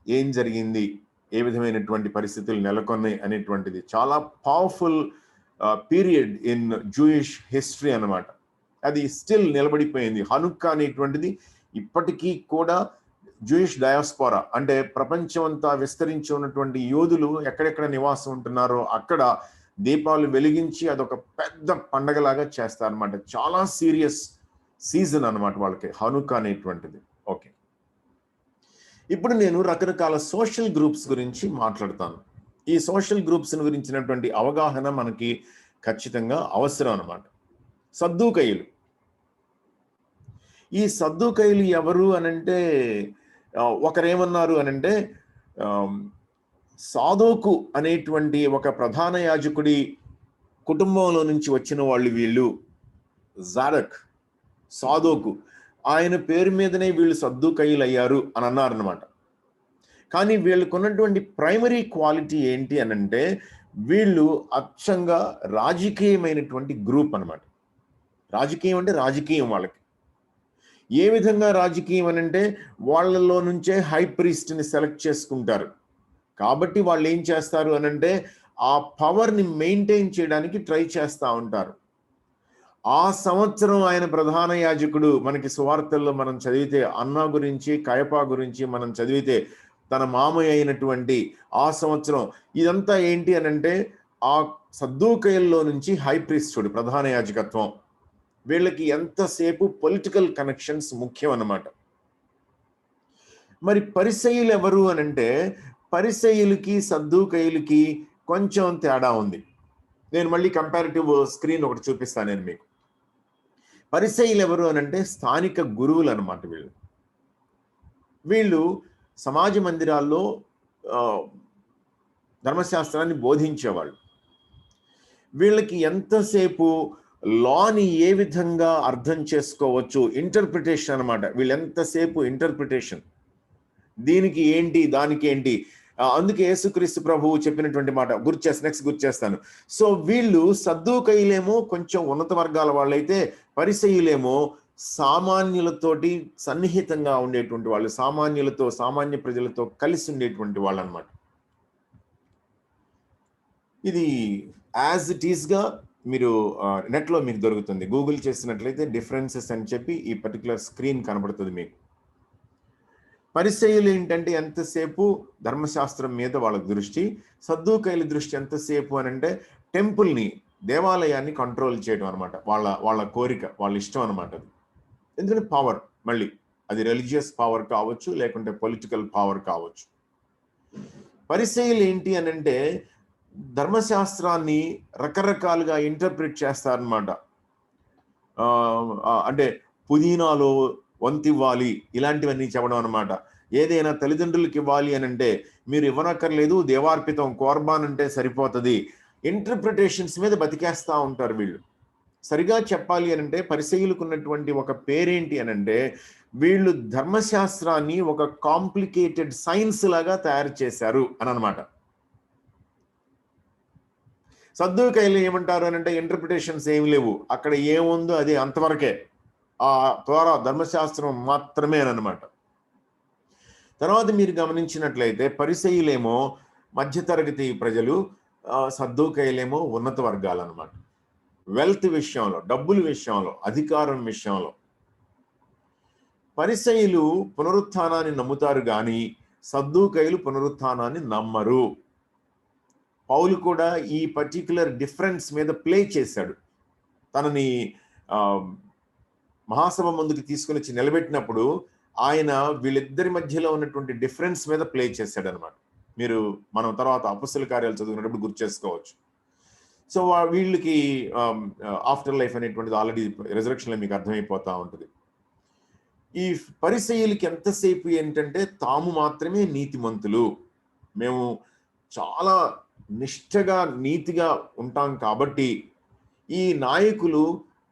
ఏం జరిగింది, ఏ విధమైనటువంటి పరిస్థితులు నెలకొన్నాయి అనేటువంటిది. చాలా powerful period in Jewish history అన్నమాట. అది స్టిల్ నిలబడిపోయింది. హనుక్కా అనేటువంటిది ఇప్పటికీ కూడా జూయిష్ డయాస్పోరా, అంటే ప్రపంచం అంతా విస్తరించి ఉన్నటువంటి యోధులు ఎక్కడెక్కడ నివాసం ఉంటున్నారో అక్కడ దీపాలు వెలిగించి అదొక పెద్ద పండగలాగా చేస్తారన్నమాట. చాలా సీరియస్ సీజన్ అన్నమాట వాళ్ళకి హనుక్కా అనేటువంటిది. ఓకే, ఇప్పుడు నేను రకరకాల సోషల్ గ్రూప్స్ గురించి మాట్లాడతాను. ఈ సోషల్ గ్రూప్స్ గురించినటువంటి అవగాహన మనకి ఖచ్చితంగా అవసరం అన్నమాట. సద్దూకయ్యులు. ఈ సద్దూకయ్యులు ఎవరు అనంటే, ఒకరేమన్నారు అనంటే, సాదోకు అనేటువంటి ఒక ప్రధాన యాజకుడి కుటుంబంలో నుంచి వచ్చిన వాళ్ళు వీళ్ళు. జారక్, సాదోకు, ఆయన పేరు మీదనే వీళ్ళు సద్దూకయ్యులు అయ్యారు అని అన్నారనమాట. కానీ వీళ్ళకున్నటువంటి ప్రైమరీ క్వాలిటీ ఏంటి అనంటే, వీళ్ళు అచ్చంగా రాజకీయమైనటువంటి గ్రూప్ అనమాట. రాజకీయం అంటే రాజకీయం వాళ్ళకి. ఏ విధంగా రాజకీయం అనంటే, వాళ్ళలో నుంచే హై ప్రీస్ట్ని సెలెక్ట్ చేసుకుంటారు. కాబట్టి వాళ్ళు ఏం చేస్తారు అనంటే, ఆ పవర్ని మెయింటైన్ చేయడానికి ట్రై చేస్తూ ఉంటారు. ఆ సంవత్సరం ఆయన ప్రధాన యాజకుడు, మనకి సువార్తల్లో మనం చదివితే అన్నా గురించి, కయపా గురించి మనం చదివితే, తన మామయ్య అయినటువంటి ఆ సంవత్సరం, ఇదంతా ఏంటి అనంటే ఆ సద్దూకయ్యుల్లో నుంచి హై ప్రీస్టుడు, ప్రధాన యాజకత్వం. వీళ్ళకి ఎంతసేపు పొలిటికల్ కనెక్షన్స్ ముఖ్యం అన్నమాట. మరి పరిసయ్యులు ఎవరు అనంటే, పరిసయ్యులకి సద్దూకయ్యులకి కొంచెం తేడా ఉంది. నేను మళ్ళీ కంపారిటివ్ స్క్రీన్ ఒకటి చూపిస్తాను నేను మీకు. పరిసయ్యులు ఎవరు అనంటే స్థానిక గురువులు అనమాట. వీళ్ళు సమాజ మందిరాల్లో ధర్మశాస్త్రాన్ని బోధించేవాళ్ళు. వీళ్ళకి ఎంతసేపు లాని ఏ విధంగా అర్థం చేసుకోవచ్చు, ఇంటర్ప్రిటేషన్ అనమాట. వీళ్ళు ఎంతసేపు ఇంటర్ప్రిటేషన్, దీనికి ఏంటి దానికి ఏంటి. అందుకే యేసుక్రీస్తు ప్రభువు చెప్పినటువంటి మాట నెక్స్ట్ గుర్తు చేస్తాను. సో వీళ్ళు సద్దూకయ్యులేమో కొంచెం ఉన్నత వర్గాల వాళ్ళైతే, పరిసయ్యులేమో సామాన్యులతోటి సన్నిహితంగా ఉండేటువంటి వాళ్ళు, సామాన్యులతో, సామాన్య ప్రజలతో కలిసి ఉండేటువంటి వాళ్ళు అనమాట. ఇది యాజ్ ఇట్ ఈస్గా మీరు నెట్లో మీకు దొరుకుతుంది. గూగుల్ చేసినట్లయితే డిఫరెన్సెస్ అని చెప్పి ఈ పర్టికులర్ స్క్రీన్ కనబడుతుంది మీకు. పరిసయ్యులు ఏంటంటే ఎంతసేపు ధర్మశాస్త్రం మీద వాళ్ళ దృష్టి, సద్దూకయ్యుల దృష్టి ఎంతసేపు అని అంటే టెంపుల్ని, దేవాలయాన్ని కంట్రోల్ చేయడం అనమాట. వాళ్ళ కోరిక, వాళ్ళ ఇష్టం అనమాట. అది ఎందుకంటే పవర్, మళ్ళీ అది రిలీజియస్ పవర్ కావచ్చు, లేకుంటే పొలిటికల్ పవర్ కావచ్చు. పరిసయ్యులు ఏంటి అని అంటే ధర్మశాస్త్రాన్ని రకరకాలుగా ఇంటర్ప్రిట్ చేస్తారనమాట. అంటే పుదీనాలో వంతివ్వాలి, ఇలాంటివన్నీ చెప్పడం అనమాట. ఏదైనా తల్లిదండ్రులకి ఇవ్వాలి అని అంటే మీరు ఇవ్వనక్కర్లేదు, దేవార్పితం కోర్బాన్ అంటే సరిపోతుంది. ఇంటర్ప్రిటేషన్స్ మీద బతికేస్తా ఉంటారు వీళ్ళు. సరిగా చెప్పాలి అని అంటే పరిసయ్యులకు ఉన్నటువంటి ఒక పేరేంటి అని అంటే, వీళ్ళు ధర్మశాస్త్రాన్ని ఒక కాంప్లికేటెడ్ సైన్స్ లాగా తయారు చేశారు అని అనమాట. సద్దూకైలు ఏమంటారు అని అంటే ఇంటర్ప్రిటేషన్స్ ఏమి లేవు, అక్కడ ఏముందో అది అంతవరకే, ఆ ద్వారా ధర్మశాస్త్రం మాత్రమే అనమాట. తర్వాత మీరు గమనించినట్లయితే పరిసయ్యులేమో మధ్యతరగతి ప్రజలు, సద్దూకైలేమో ఉన్నత వర్గాలు అనమాట. వెల్త్ విషయంలో, డబ్బుల విషయంలో, అధికారం విషయంలో. పరిసయ్యులు పునరుత్థానాన్ని నమ్ముతారు కానీ సద్దూకైలు పునరుత్థానాన్ని నమ్మరు. పౌలు కూడా ఈ పర్టిక్యులర్ డిఫరెన్స్ మీద ప్లే చేశాడు. తనని మహాసభ ముందుకు తీసుకుని వచ్చి నిలబెట్టినప్పుడు ఆయన వీళ్ళిద్దరి మధ్యలో ఉన్నటువంటి డిఫరెన్స్ మీద ప్లే చేశాడు అనమాట. మీరు మనం తర్వాత అపొస్తలుల కార్యాలు చదువుకున్నప్పుడు గుర్తు చేసుకోవచ్చు. సో వీళ్ళకి ఆఫ్టర్ లైఫ్ అనేటువంటిది ఆల్రెడీ రిజరెక్షన్లో మీకు అర్థమైపోతా ఉంటుంది. ఈ పరిసయ్యులకి ఎంతసేపు ఏంటంటే తాము మాత్రమే నీతిమంతులు, మేము చాలా నిష్ఠగా నీతిగా ఉంటాం కాబట్టి ఈ నాయకులు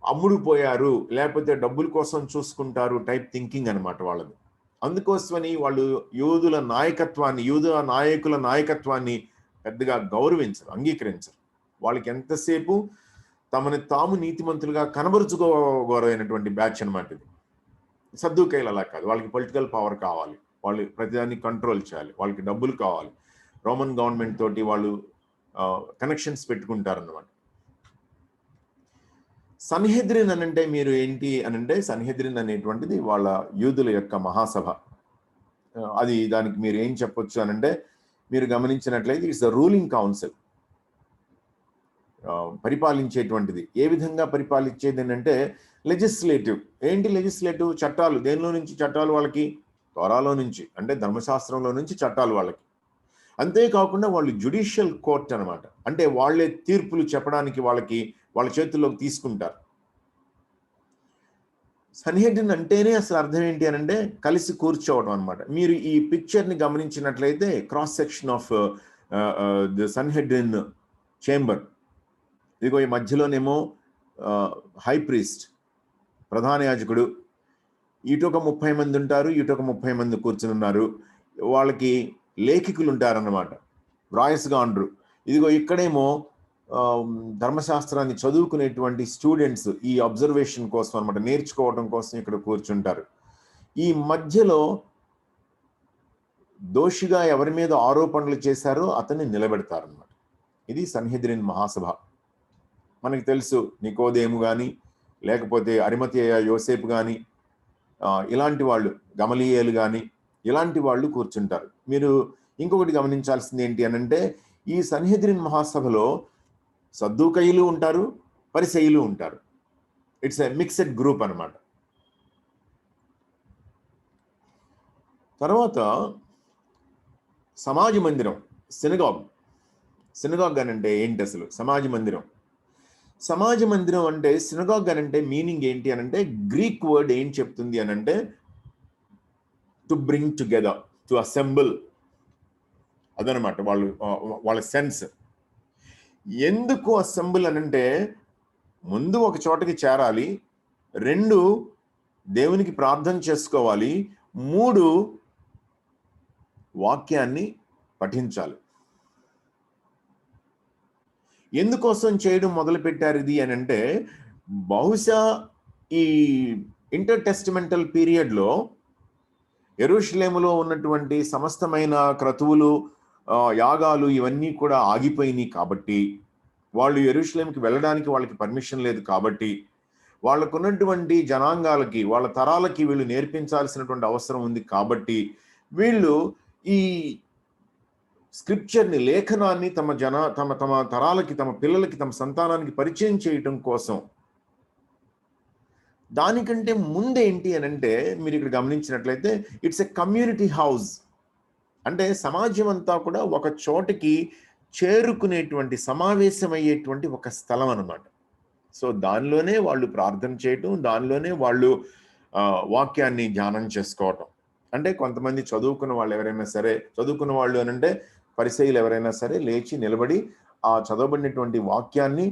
అమ్ముడుపోయారు, లేకపోతే డబ్బుల కోసం చూసుకుంటారు టైప్ థింకింగ్ అనమాట వాళ్ళది. అందుకోసమని వాళ్ళు యూదుల నాయకుల నాయకత్వాన్ని పెద్దగా గౌరవించరు, అంగీకరించరు. వాళ్ళకి ఎంతసేపు తమని తాము నీతిమంతులుగా కనబరుచుకోగలైనటువంటి బ్యాచ్ అనమాట ఇది. సద్దూకైలు అలా కాదు, వాళ్ళకి పొలిటికల్ పవర్ కావాలి, వాళ్ళు ప్రతిదాన్ని కంట్రోల్ చేయాలి, వాళ్ళకి డబ్బులు కావాలి, రోమన్ గవర్నమెంట్ తోటి వాళ్ళు కనెక్షన్స్ పెట్టుకుంటారన్నమాట. సన్హెద్రిన్ అనంటే మీరు ఏంటి అనంటే, సన్హెద్రిన్ అనేటువంటిది వాళ్ళ యూదుల యొక్క మహాసభ. అది దానికి మీరు ఏం చెప్పొచ్చు అనంటే, మీరు గమనించినట్లయితే ఇట్స్ ద రూలింగ్ కౌన్సిల్, పరిపాలించేటువంటిది. ఏ విధంగా పరిపాలించేది అంటే లెజిస్లేటివ్. ఏంటి లెజిస్లేటివ్? చట్టాలు. దేనిలో నుంచి చట్టాలు వాళ్ళకి? తోరాలో నుంచి, అంటే ధర్మశాస్త్రంలో నుంచి చట్టాలు వాళ్ళకి. అంతేకాకుండా వాళ్ళు జ్యుడిషియల్ కోర్ట్ అనమాట. అంటే వాళ్ళే తీర్పులు చెప్పడానికి వాళ్ళ చేతుల్లోకి తీసుకుంటారు. సన్హెడ్రిన్ అంటేనే అసలు అర్థం ఏంటి అని అంటే కలిసి కూర్చోవడం అనమాట. మీరు ఈ పిక్చర్ని గమనించినట్లయితే cross section of the Sanhedrin chamber, ఇదిగో ఈ మధ్యలోనేమో హై ప్రీస్ట్, ప్రధాన యాజకుడు, ఇటొక 30 మంది ఉంటారు, ఇటొక 30 మంది కూర్చుని ఉన్నారు. వాళ్ళకి లేఖికులు ఉంటారన్నమాట, వ్రాయస్గా అండ్రు. ఇదిగో ఇక్కడేమో ధర్మశాస్త్రాన్ని చదువుకునేటువంటి స్టూడెంట్స్ ఈ అబ్జర్వేషన్ కోసం అనమాట, నేర్చుకోవడం కోసం ఇక్కడ కూర్చుంటారు. ఈ మధ్యలో దోషిగా ఎవరి మీద ఆరోపణలు చేశారో అతన్ని నిలబెడతారన్నమాట. ఇది సన్హెద్రిన్ మహాసభ. మనకి తెలుసు, నికోదేము కానీ, లేకపోతే అరిమతేయ యోసేపు కానీ, ఇలాంటి వాళ్ళు, గమలీయేలు కానీ, ఇలాంటి వాళ్ళు కూర్చుంటారు. మీరు ఇంకొకటి గమనించాల్సింది ఏంటి అనంటే, ఈ సన్హెద్రిన్ మహాసభలో సద్దూకయ్యులు ఉంటారు, పరిసయ్యులు ఉంటారు. ఇట్స్ ఎ మిక్స్డ్ గ్రూప్ అనమాట. తర్వాత సమాజ మందిరం, సినగాగ్ అనంటే ఏంటి అసలు? సమాజ మందిరం అంటే సినగాగ్ అనంటే మీనింగ్ ఏంటి అనంటే, గ్రీక్ వర్డ్ ఏం చెప్తుంది అనంటే to bring together, to assemble, అదనమాట వాళ్ళ సెన్స్. ఎందుకు అసెంబుల్ అనంటే, ముందు ఒక చోటకి చేరాలి, 2 దేవునికి ప్రార్థన చేసుకోవాలి, 3 వాక్యాన్ని పఠించాలి. ఎందుకోసం చేయడం మొదలుపెట్టారు ఇది అని అంటే, బహుశా ఈ ఇంటర్ టెస్టిమెంటల్ పీరియడ్లో యెరూషలేములో ఉన్నటువంటి సమస్తమైన క్రతువులు, యాగాలు ఇవన్నీ కూడా ఆగిపోయినాయి కాబట్టి, వాళ్ళు యెరూషలేంకి వెళ్ళడానికి వాళ్ళకి పర్మిషన్ లేదు కాబట్టి, వాళ్ళకున్నటువంటి జనాంగాలకి, వాళ్ళ తరాలకి వీళ్ళు నేర్పించాల్సినటువంటి అవసరం ఉంది కాబట్టి, వీళ్ళు ఈ స్క్రిప్చర్ని, లేఖనాన్ని తమ తరాలకి, తమ పిల్లలకి, తమ సంతానానికి పరిచయం చేయటం కోసం. దానికంటే ముందేంటి అని అంటే, మీరు ఇక్కడ గమనించినట్లయితే ఇట్స్ ఎ కమ్యూనిటీ హౌస్. అంటే సమాజం అంతా కూడా ఒక చోటికి చేరుకునేటువంటి, సమావేశమయ్యేటువంటి ఒక స్థలం అన్నమాట. సో దానిలోనే వాళ్ళు ప్రార్థన చేయటం, దానిలోనే వాళ్ళు వాక్యాన్ని ధ్యానం చేసుకోవటం. అంటే కొంతమంది చదువుకున్న వాళ్ళు ఎవరైనా సరే, చదువుకున్న వాళ్ళు అని అంటే పరిసయ్యులు ఎవరైనా సరే లేచి నిలబడి ఆ చదవబడినటువంటి వాక్యాన్ని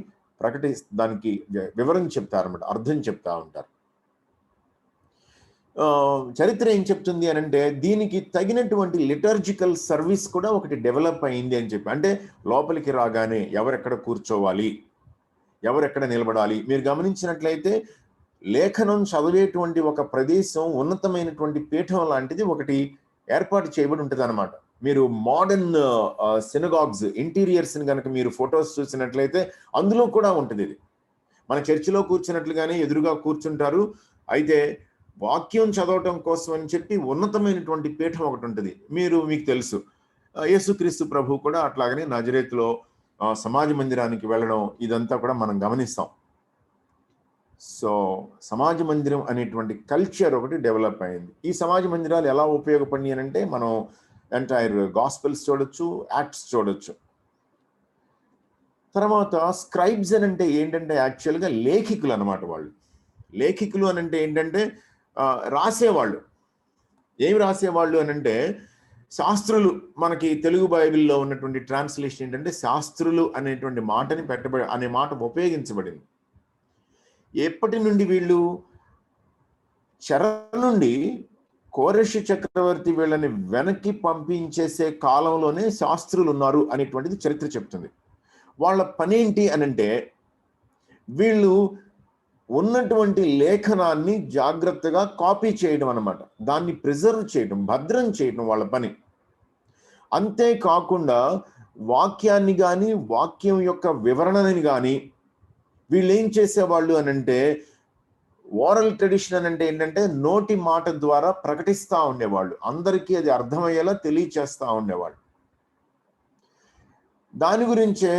దానికి వివరణ చెప్తారన్నమాట, అర్థం చెప్తా ఉంటారు. చరిత్ర ఏం చెప్తుంది అని అంటే దీనికి తగినటువంటి లిటర్జికల్ సర్వీస్ కూడా ఒకటి డెవలప్ అయింది అని చెప్పి. అంటే లోపలికి రాగానే ఎవరెక్కడ కూర్చోవాలి, ఎవరెక్కడ నిలబడాలి. మీరు గమనించినట్లయితే లేఖనం చదివేటువంటి ఒక ప్రదేశం ఉన్నతమైనటువంటి పీఠం లాంటిది ఒకటి ఏర్పాటు చేయబడి ఉంటుంది అనమాట. మీరు మోడర్న్ సినగాగ్స్ ఇంటీరియర్స్ కనుక మీరు ఫొటోస్ చూసినట్లయితే అందులో కూడా ఉంటుంది. ఇది మన చర్చిలో కూర్చున్నట్లుగానే ఎదురుగా కూర్చుంటారు. అయితే వాక్యం చదవటం కోసం అని చెప్పి ఉన్నతమైనటువంటి పీఠం ఒకటి ఉంటుంది. మీకు తెలుసు, యేసుక్రీస్తు ప్రభు కూడా అట్లాగనే నజరేతులో సమాజ మందిరానికి వెళ్ళడం ఇదంతా కూడా మనం గమనిస్తాం. సో సమాజ మందిరం అనేటువంటి కల్చర్ ఒకటి డెవలప్ అయింది. ఈ సమాజ మందిరాలు ఎలా ఉపయోగపడినాయి అంటే మనం ఎంటైర్ గాస్పెల్స్ చూడొచ్చు, యాక్ట్స్ చూడొచ్చు. తర్వాత స్క్రైబ్స్ అని అంటే ఏంటంటే యాక్చువల్గా లేఖికులు అనమాట. వాళ్ళు లేఖికులు అని అంటే ఏంటంటే రాసేవాళ్ళు. ఏమి రాసేవాళ్ళు అని అంటే శాస్త్రులు. మనకి తెలుగు బైబిల్లో ఉన్నటువంటి ట్రాన్స్లేషన్ ఏంటంటే శాస్త్రులు అనేటువంటి మాటని అనే మాట ఉపయోగించబడింది. ఎప్పటి నుండి వీళ్ళు చెర నుండి కోరెషు చక్రవర్తి వీళ్ళని వెనక్కి పంపించేసే కాలంలోనే శాస్త్రులు ఉన్నారు అనేటువంటిది చరిత్ర చెప్తుంది. వాళ్ళ పనేంటి అని అంటే వీళ్ళు ఉన్నటువంటి లేఖనాన్ని జాగ్రత్తగా కాపీ చేయడం అన్నమాట. దాన్ని ప్రిజర్వ్ చేయడం, భద్రం చేయడం వాళ్ళ పని. అంతేకాకుండా వాక్యాన్ని కానీ వాక్యం యొక్క వివరణని కానీ వీళ్ళు ఏం చేసేవాళ్ళు అని అంటే ఓరల్ ట్రెడిషన్ అంటే ఏంటంటే నోటి మాట ద్వారా ప్రకటిస్తూ ఉండేవాళ్ళు. అందరికీ అది అర్థమయ్యేలా తెలియచేస్తూ ఉండేవాళ్ళు. దాని గురించే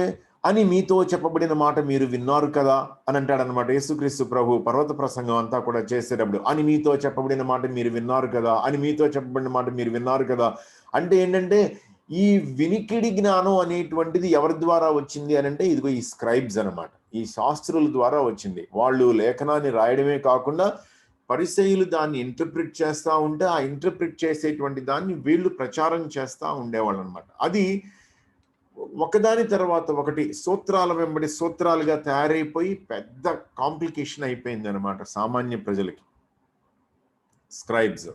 అని మీతో చెప్పబడిన మాట మీరు విన్నారు కదా అని అంటాడనమాట యేసుక్రీస్తు ప్రభు పర్వత ప్రసంగం అంతా కూడా చేసేటప్పుడు. అని మీతో చెప్పబడిన మాట మీరు విన్నారు కదా, అని మీతో చెప్పబడిన మాట మీరు విన్నారు కదా అంటే ఏంటంటే ఈ వినికిడి జ్ఞానం అనేటువంటిది ఎవరి ద్వారా వచ్చింది అని అంటే ఇదిగో ఈ స్క్రైబ్స్ అనమాట, ఈ శాస్త్రుల ద్వారా వచ్చింది. వాళ్ళు లేఖనాన్ని రాయడమే కాకుండా పరిసయ్యులు దాన్ని ఇంటర్ప్రిట్ చేస్తూ ఉంటే ఆ ఇంటర్ప్రిట్ చేసేటువంటి దాన్ని వీళ్ళు ప్రచారం చేస్తూ ఉండేవాళ్ళు అనమాట. అది ఒకదాని తర్వాత ఒకటి సూత్రాల వెంబడి సూత్రాలుగా తయారైపోయి పెద్ద కాంప్లికేషన్ అయిపోయింది అనమాట సామాన్య ప్రజలకి. స్క్రైబ్స్.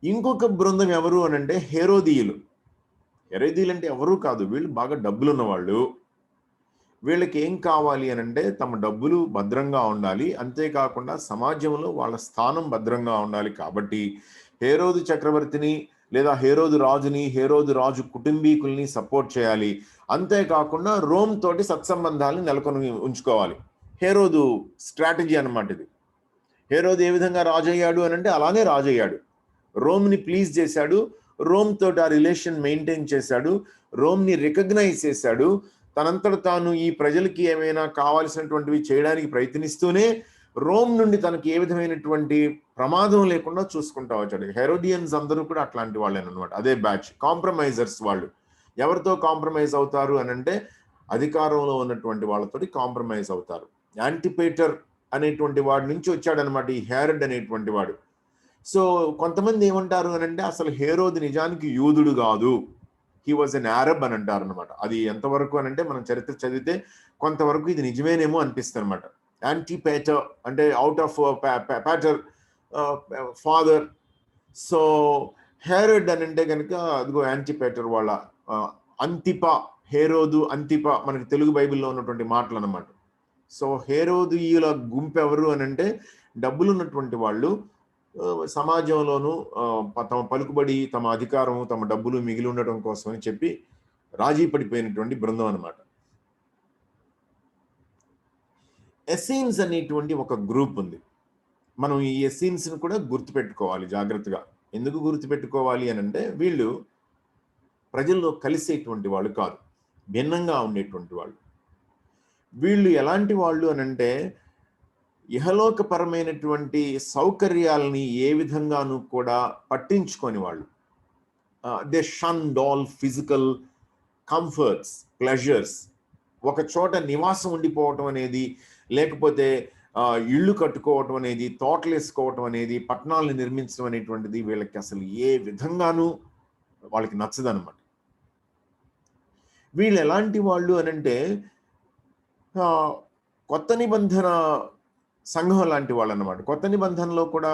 ఇంకొక బృందం ఎవరు అని అంటే హేరోదీయులు. హేరోదీయులు అంటే ఎవరు కాదు, వీళ్ళు బాగా డబ్బులున్న వాళ్ళు. వీళ్ళకి ఏం కావాలి అని అంటే తమ డబ్బులు భద్రంగా ఉండాలి, అంతేకాకుండా సమాజంలో వాళ్ళ స్థానం భద్రంగా ఉండాలి. కాబట్టి హేరోదు చక్రవర్తిని లేదా హేరోదు రాజుని, హేరోదు రాజు కుటుంబీకుల్ని సపోర్ట్ చేయాలి. అంతేకాకుండా రోమ్ తోటి సత్సంబంధాలను నెలకొని ఉంచుకోవాలి. హేరోదు స్ట్రాటజీ అన్నమాట ఇది. హేరోదు ఏ విధంగా రాజయ్యాడు అని అంటే అలానే రాజయ్యాడు. రోమ్ని ప్లీజ్ చేశాడు, రోమ్ తోటి ఆ రిలేషన్ మెయింటైన్ చేశాడు, రోమ్ని రికగ్నైజ్ చేశాడు. తనంతట తాను ఈ ప్రజలకి ఏమైనా కావాల్సినటువంటివి చేయడానికి ప్రయత్నిస్తూనే రోమ్ నుండి తనకి ఏ విధమైనటువంటి ప్రమాదం లేకుండా చూసుకుంటా వచ్చాడు. హెరోడియన్స్ అందరూ కూడా అట్లాంటి వాళ్ళేనమాట. అదే బ్యాచ్ కాంప్రమైజర్స్. వాళ్ళు ఎవరితో కాంప్రమైజ్ అవుతారు అని అంటే అధికారంలో ఉన్నటువంటి వాళ్ళతోటి కాంప్రమైజ్ అవుతారు. యాంటిపేటర్ అనేటువంటి వాడి నుంచి వచ్చాడనమాట ఈ హేరడ్ అనేటువంటి వాడు. సో కొంతమంది ఏమంటారు అని అంటే అసలు హేరోదు నిజానికి యూదుడు కాదు, హీ వాజ్ ఎన్ అరబ్ అని అంటారు అనమాట. అది ఎంతవరకు అని అంటే మనం చరిత్ర చదివితే కొంతవరకు ఇది నిజమేనేమో అనిపిస్తుంది అనమాట. యాంటీపేటర్ అంటే out of pater father. So Herod అని అంటే కనుక అదిగో యాంటీపేటర్ వాళ్ళ అంతిప, హేరోదు అంతిప మనకి తెలుగు బైబిల్లో ఉన్నటువంటి మాటలు అనమాట. సో హేరోదీయుల గుంపు ఎవరు అని అంటే డబ్బులు ఉన్నటువంటి వాళ్ళు, సమాజంలోనూ తమ పలుకుబడి, తమ అధికారం, తమ డబ్బులు మిగిలి ఉండటం కోసం అని చెప్పి రాజీ పడిపోయినటువంటి బృందం అనమాట. ఎస్సీన్స్ అనేటువంటి ఒక గ్రూప్ ఉంది. మనం ఈ ఎస్సీన్స్ని కూడా గుర్తుపెట్టుకోవాలి జాగ్రత్తగా. ఎందుకు గుర్తుపెట్టుకోవాలి అని అంటే వీళ్ళు ప్రజల్లో కలిసేటువంటి వాళ్ళు కాదు, భిన్నంగా ఉండేటువంటి వాళ్ళు. వీళ్ళు ఎలాంటి వాళ్ళు అని అంటే ఇహలోకపరమైనటువంటి సౌకర్యాలని ఏ విధంగానూ కూడా పట్టించుకొని వాళ్ళు. They shunned all physical comforts, pleasures. ఒక చోట నివాసం ఉండిపోవటం అనేది, లేకపోతే ఇళ్ళు కట్టుకోవటం అనేది, తోటలు వేసుకోవటం అనేది, పట్టణాలను నిర్మించడం అనేటువంటిది వీళ్ళకి అసలు ఏ విధంగానూ వాళ్ళకి నచ్చదనమాట. వీళ్ళు ఎలాంటి వాళ్ళు అనంటే కొత్త నిబంధన సంఘం లాంటి వాళ్ళు అనమాట. కొత్త నిబంధనలో కూడా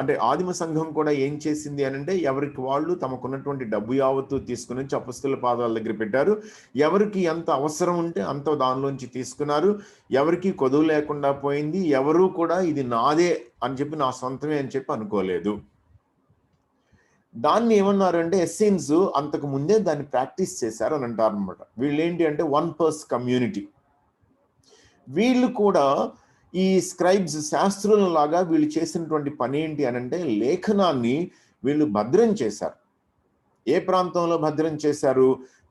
అంటే ఆదిమ సంఘం కూడా ఏం చేసింది అనంటే, ఎవరికి వాళ్ళు తమకున్నటువంటి డబ్బు యావత్తు తీసుకుని వచ్చి అపొస్తలుల పాదాల దగ్గర పెట్టారు. ఎవరికి ఎంత అవసరం ఉంటే అంత దానిలోంచి తీసుకున్నారు. ఎవరికి కొదువు లేకుండా పోయింది. ఎవరు కూడా ఇది నాదే అని చెప్పి, నా సొంతమే అని చెప్పి అనుకోలేదు. దాన్ని ఏమన్నారు అంటే, ఎస్సీన్స్ అంతకు ముందే దాన్ని ప్రాక్టీస్ చేశారు అని అంటారు అనమాట. వీళ్ళు ఏంటి అంటే వన్ పర్స్ కమ్యూనిటీ. వీళ్ళు కూడా ఈ స్క్రైబ్స్, శాస్త్రుల లాగా వీళ్ళు చేసినటువంటి పని ఏంటి అనంటే, లేఖనాన్ని వీళ్ళు భద్రం చేశారు. ఏ ప్రాంతంలో భద్రం చేశారు?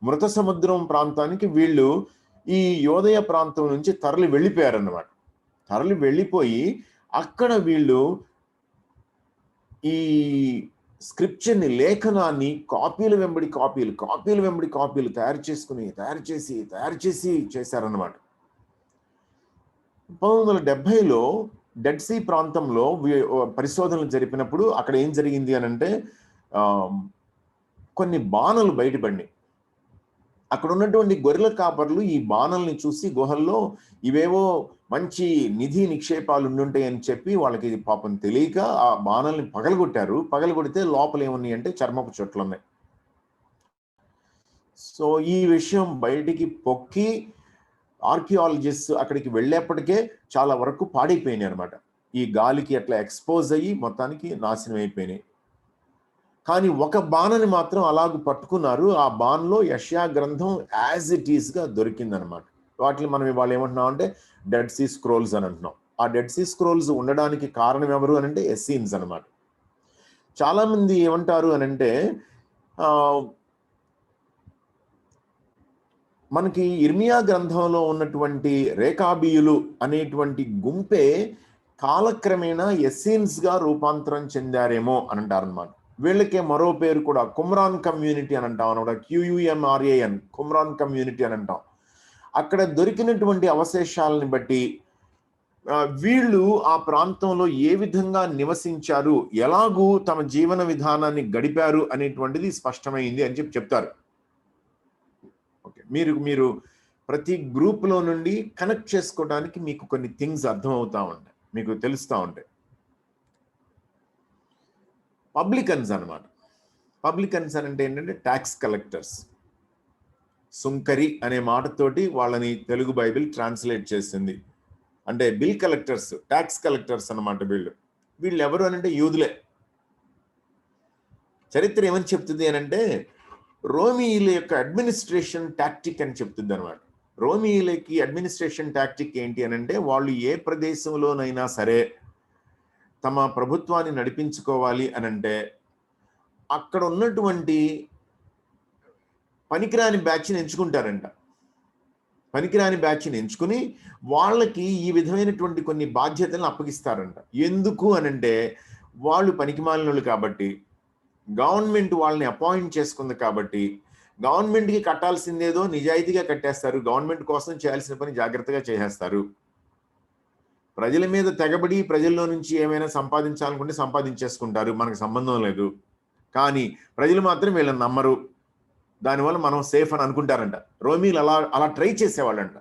మృత సముద్రం ప్రాంతానికి వీళ్ళు ఈ యోదయ ప్రాంతం నుంచి తరలి వెళ్ళిపోయారన్నమాట. తరలి వెళ్ళిపోయి అక్కడ వీళ్ళు ఈ స్క్రిప్చర్ని, లేఖనాన్ని కాపీలు వెంబడి కాపీలు తయారు చేసి చేశారన్నమాట. 1970లో డెడ్ సీ ప్రాంతంలో పరిశోధనలు జరిపినప్పుడు అక్కడ ఏం జరిగింది అనంటే, కొన్ని బాణలు బయటపడినాయి. అక్కడ ఉన్నటువంటి గొర్రెల కాపర్లు ఈ బాణల్ని చూసి గుహల్లో ఇవేవో మంచి నిధి నిక్షేపాలు ఉండుంటాయి అని చెప్పి వాళ్ళకి పాపం తెలియక ఆ బాణల్ని పగలగొట్టారు. పగలగొడితే లోపల ఏమున్నాయి అంటే చర్మపు చుట్లు ఉన్నాయి. సో ఈ విషయం బయటికి పొక్కి ఆర్కియాలజిస్ట్ అక్కడికి వెళ్ళేప్పటికే చాలా వరకు పాడైపోయినాయి అనమాట. ఈ గాలికి అట్లా ఎక్స్పోజ్ అయ్యి మొత్తానికి నాశనం అయిపోయినాయి. కానీ ఒక బాణని మాత్రం అలాగ పట్టుకున్నారు. ఆ బాణలో యెషయా గ్రంథం యాజ్ ఇట్ ఈస్ గా దొరికిందనమాట. వాటిని మనం ఇవాళ ఏమంటున్నాం అంటే డెడ్ సీ స్క్రోల్స్ అని అంటున్నాం. ఆ డెడ్ సీ స్క్రోల్స్ ఉండడానికి కారణం ఎవరు అనంటే ఎస్సీన్స్ అనమాట. చాలా మంది ఏమంటారు అనంటే, మనకి ఇర్మియా గ్రంథంలో ఉన్నటువంటి రేకాబీయులు అనేటువంటి గుంపే కాలక్రమేణా ఎస్సీన్స్ గా రూపాంతరం చెందారేమో అని అంటారనమాట. వీళ్ళకే మరో పేరు కూడా కుమ్రాన్ కమ్యూనిటీ అని అంటాం అనమాట. QUMRAN, కుమ్రాన్ కమ్యూనిటీ అని అంటాం. అక్కడ దొరికినటువంటి అవశేషాలని బట్టి వీళ్ళు ఆ ప్రాంతంలో ఏ విధంగా నివసించారు, ఎలాగూ తమ జీవన విధానాన్ని గడిపారు అనేటువంటిది స్పష్టమైంది అని చెప్పి చెప్తారు. ఓకే, మీరు ప్రతి గ్రూప్లో నుండి కనెక్ట్ చేసుకోవడానికి మీకు కొన్ని థింగ్స్ అర్థం అవుతా ఉంటాయి, మీకు తెలుస్తూ ఉంటాయి. పబ్లికన్స్ అనమాట. పబ్లికన్స్ అంటే ఏంటంటే ట్యాక్స్ కలెక్టర్స్. సుంకరి అనే మాటతోటి వాళ్ళని తెలుగు బైబిల్ ట్రాన్స్లేట్ చేసింది. అంటే బిల్ కలెక్టర్స్, ట్యాక్స్ కలెక్టర్స్ అనమాట. వీళ్ళు ఎవరు అనంటే యూదులే. చరిత్ర ఏమని చెప్తుంది అనంటే, రోమీయుల యొక్క అడ్మినిస్ట్రేషన్ టాక్టిక్ అని చెప్తుంది అనమాట. రోమీయులకి అడ్మినిస్ట్రేషన్ టాక్టిక్ ఏంటి అనంటే, వాళ్ళు ఏ ప్రదేశంలోనైనా సరే తమ ప్రభుత్వాన్ని నడిపించుకోవాలి అనంటే అక్కడ ఉన్నటువంటి పనికిరాని బ్యాచ్ని ఎంచుకుంటారంట. పనికిరాని బ్యాచ్ని ఎంచుకుని వాళ్ళకి ఈ విధమైనటువంటి కొన్ని బాధ్యతలను అప్పగిస్తారంట. ఎందుకు అనంటే, వాళ్ళు పనికిమాలినోళ్ళు కాబట్టి, గవర్నమెంట్ వాళ్ళని అపాయింట్ చేసుకుంది కాబట్టి, గవర్నమెంట్కి కట్టాల్సిందేదో నిజాయితీగా కట్టేస్తారు. గవర్నమెంట్ కోసం చేయాల్సిన పని జాగ్రత్తగా చేసేస్తారు. ప్రజల మీద తెగబడి ప్రజల్లో నుంచి ఏమైనా సంపాదించాలనుకుంటే సంపాదించేసుకుంటారు, మనకు సంబంధం లేదు. కానీ ప్రజలు మాత్రం వీళ్ళని నమ్మరు. దానివల్ల మనం సేఫ్ అని అనుకుంటారంట. రోమీలు అలా ట్రై చేసేవాళ్ళంట.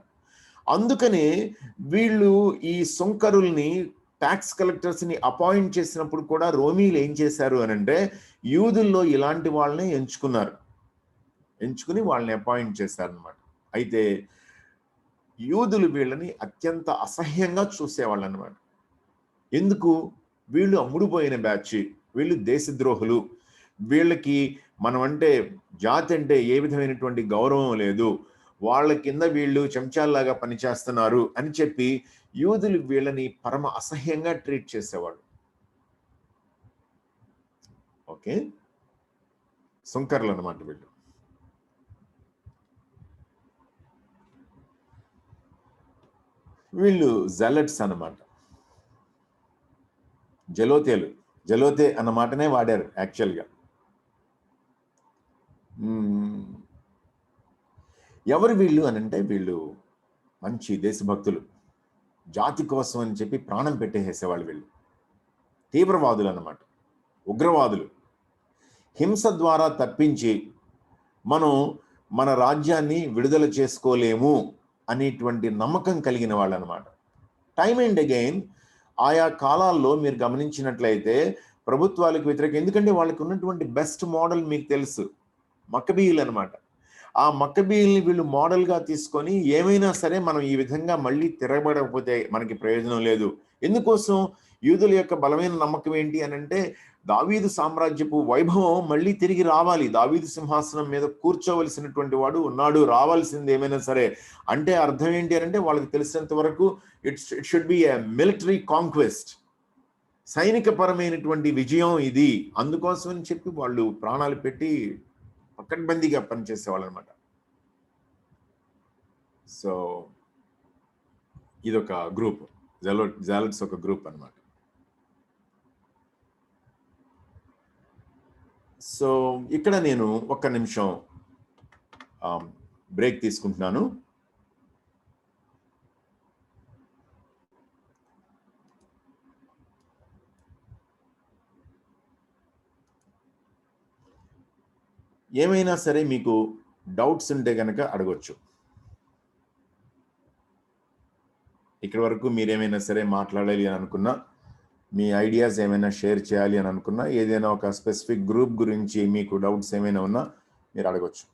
అందుకనే వీళ్ళు ఈ సుంకరుల్ని, ట్యాక్స్ కలెక్టర్స్ని అపాయింట్ చేసినప్పుడు కూడా రోమీలు ఏం చేశారు అనంటే, యూదుల్లో ఇలాంటి వాళ్ళని ఎంచుకుని వాళ్ళని అపాయింట్ చేశారనమాట. అయితే యూదులు వీళ్ళని అత్యంత అసహ్యంగా చూసేవాళ్ళు అనమాట. ఎందుకు? వీళ్ళు అమ్ముడుపోయిన బ్యాచ్, వీళ్ళు దేశద్రోహులు, వీళ్ళకి మనం అంటే జాతి అంటే ఏ విధమైనటువంటి గౌరవం లేదు, వాళ్ళ కింద వీళ్ళు చెంచాల్లాగా పనిచేస్తున్నారు అని చెప్పి యూదులు వీళ్ళని పరమ అసహ్యంగా ట్రీట్ చేసేవాళ్ళు. ఓకే, సుంకర్లు అనమాట వీళ్ళు. వీళ్ళు జెలట్స్ అన్నమాట. జలోతే అన్న మాటనే వాడారు యాక్చువల్గా. ఎవరు వీళ్ళు అనంటే, వీళ్ళు మంచి దేశభక్తులు, జాతి కోసం అని చెప్పి ప్రాణం పెట్టేసేవాళ్ళు వీళ్ళు. తీవ్రవాదులు అన్నమాట, ఉగ్రవాదులు. హింస ద్వారా తప్పించి మనం మన రాజ్యాన్ని విడుదల చేసుకోలేము అనేటువంటి నమ్మకం కలిగిన వాళ్ళు అనమాట. టైమ్ అండ్ అగైన్ ఆయా కాలాల్లో మీరు గమనించినట్లయితే ప్రభుత్వాలకు వ్యతిరేకం, ఎందుకంటే వాళ్ళకి ఉన్నటువంటి బెస్ట్ మోడల్ మీకు తెలుసు, మక్కబీయులు అనమాట. ఆ మక్కబీయుల్ని వీళ్ళు మోడల్గా తీసుకొని ఏమైనా సరే మనం ఈ విధంగా మళ్ళీ తిరగబడకపోతే మనకి ప్రయోజనం లేదు. ఎందుకోసం? యూదుల యొక్క బలమైన నమ్మకం ఏంటి అని అంటే, దావీదు సామ్రాజ్యపు వైభవం మళ్ళీ తిరిగి రావాలి, దావీదు సింహాసనం మీద కూర్చోవలసినటువంటి వాడు ఉన్నాడు, రావాల్సింది ఏమైనా సరే. అంటే అర్థం ఏంటి అని అంటే, వాళ్ళకి తెలిసినంత వరకు it should be a military conquest, సైనిక పరమైనటువంటి విజయం ఇది. అందుకోసం అని చెప్పి వాళ్ళు ప్రాణాలు పెట్టి పకడ్బందీగా పనిచేసేవాళ్ళు అనమాట. సో ఇదొక గ్రూప్, జాలట్స్ ఒక గ్రూప్ అనమాట. సో ఇక్కడ నేను ఒక్క నిమిషం బ్రేక్ తీసుకుంటున్నాను. ఏమైనా సరే మీకు డౌట్స్ ఉంటే కనుక అడగొచ్చు. ఇక్కడి వరకు మీరేమైనా సరే మాట్లాడాలి అని అనుకున్నా, మీ ఐడియాస్ ఏమైనా షేర్ చేయాలి అని అనుకున్నా, ఏదైనా ఒక స్పెసిఫిక్ గ్రూప్ గురించి మీకు డౌట్స్ ఏమైనా ఉన్నా మీరు అడగొచ్చు.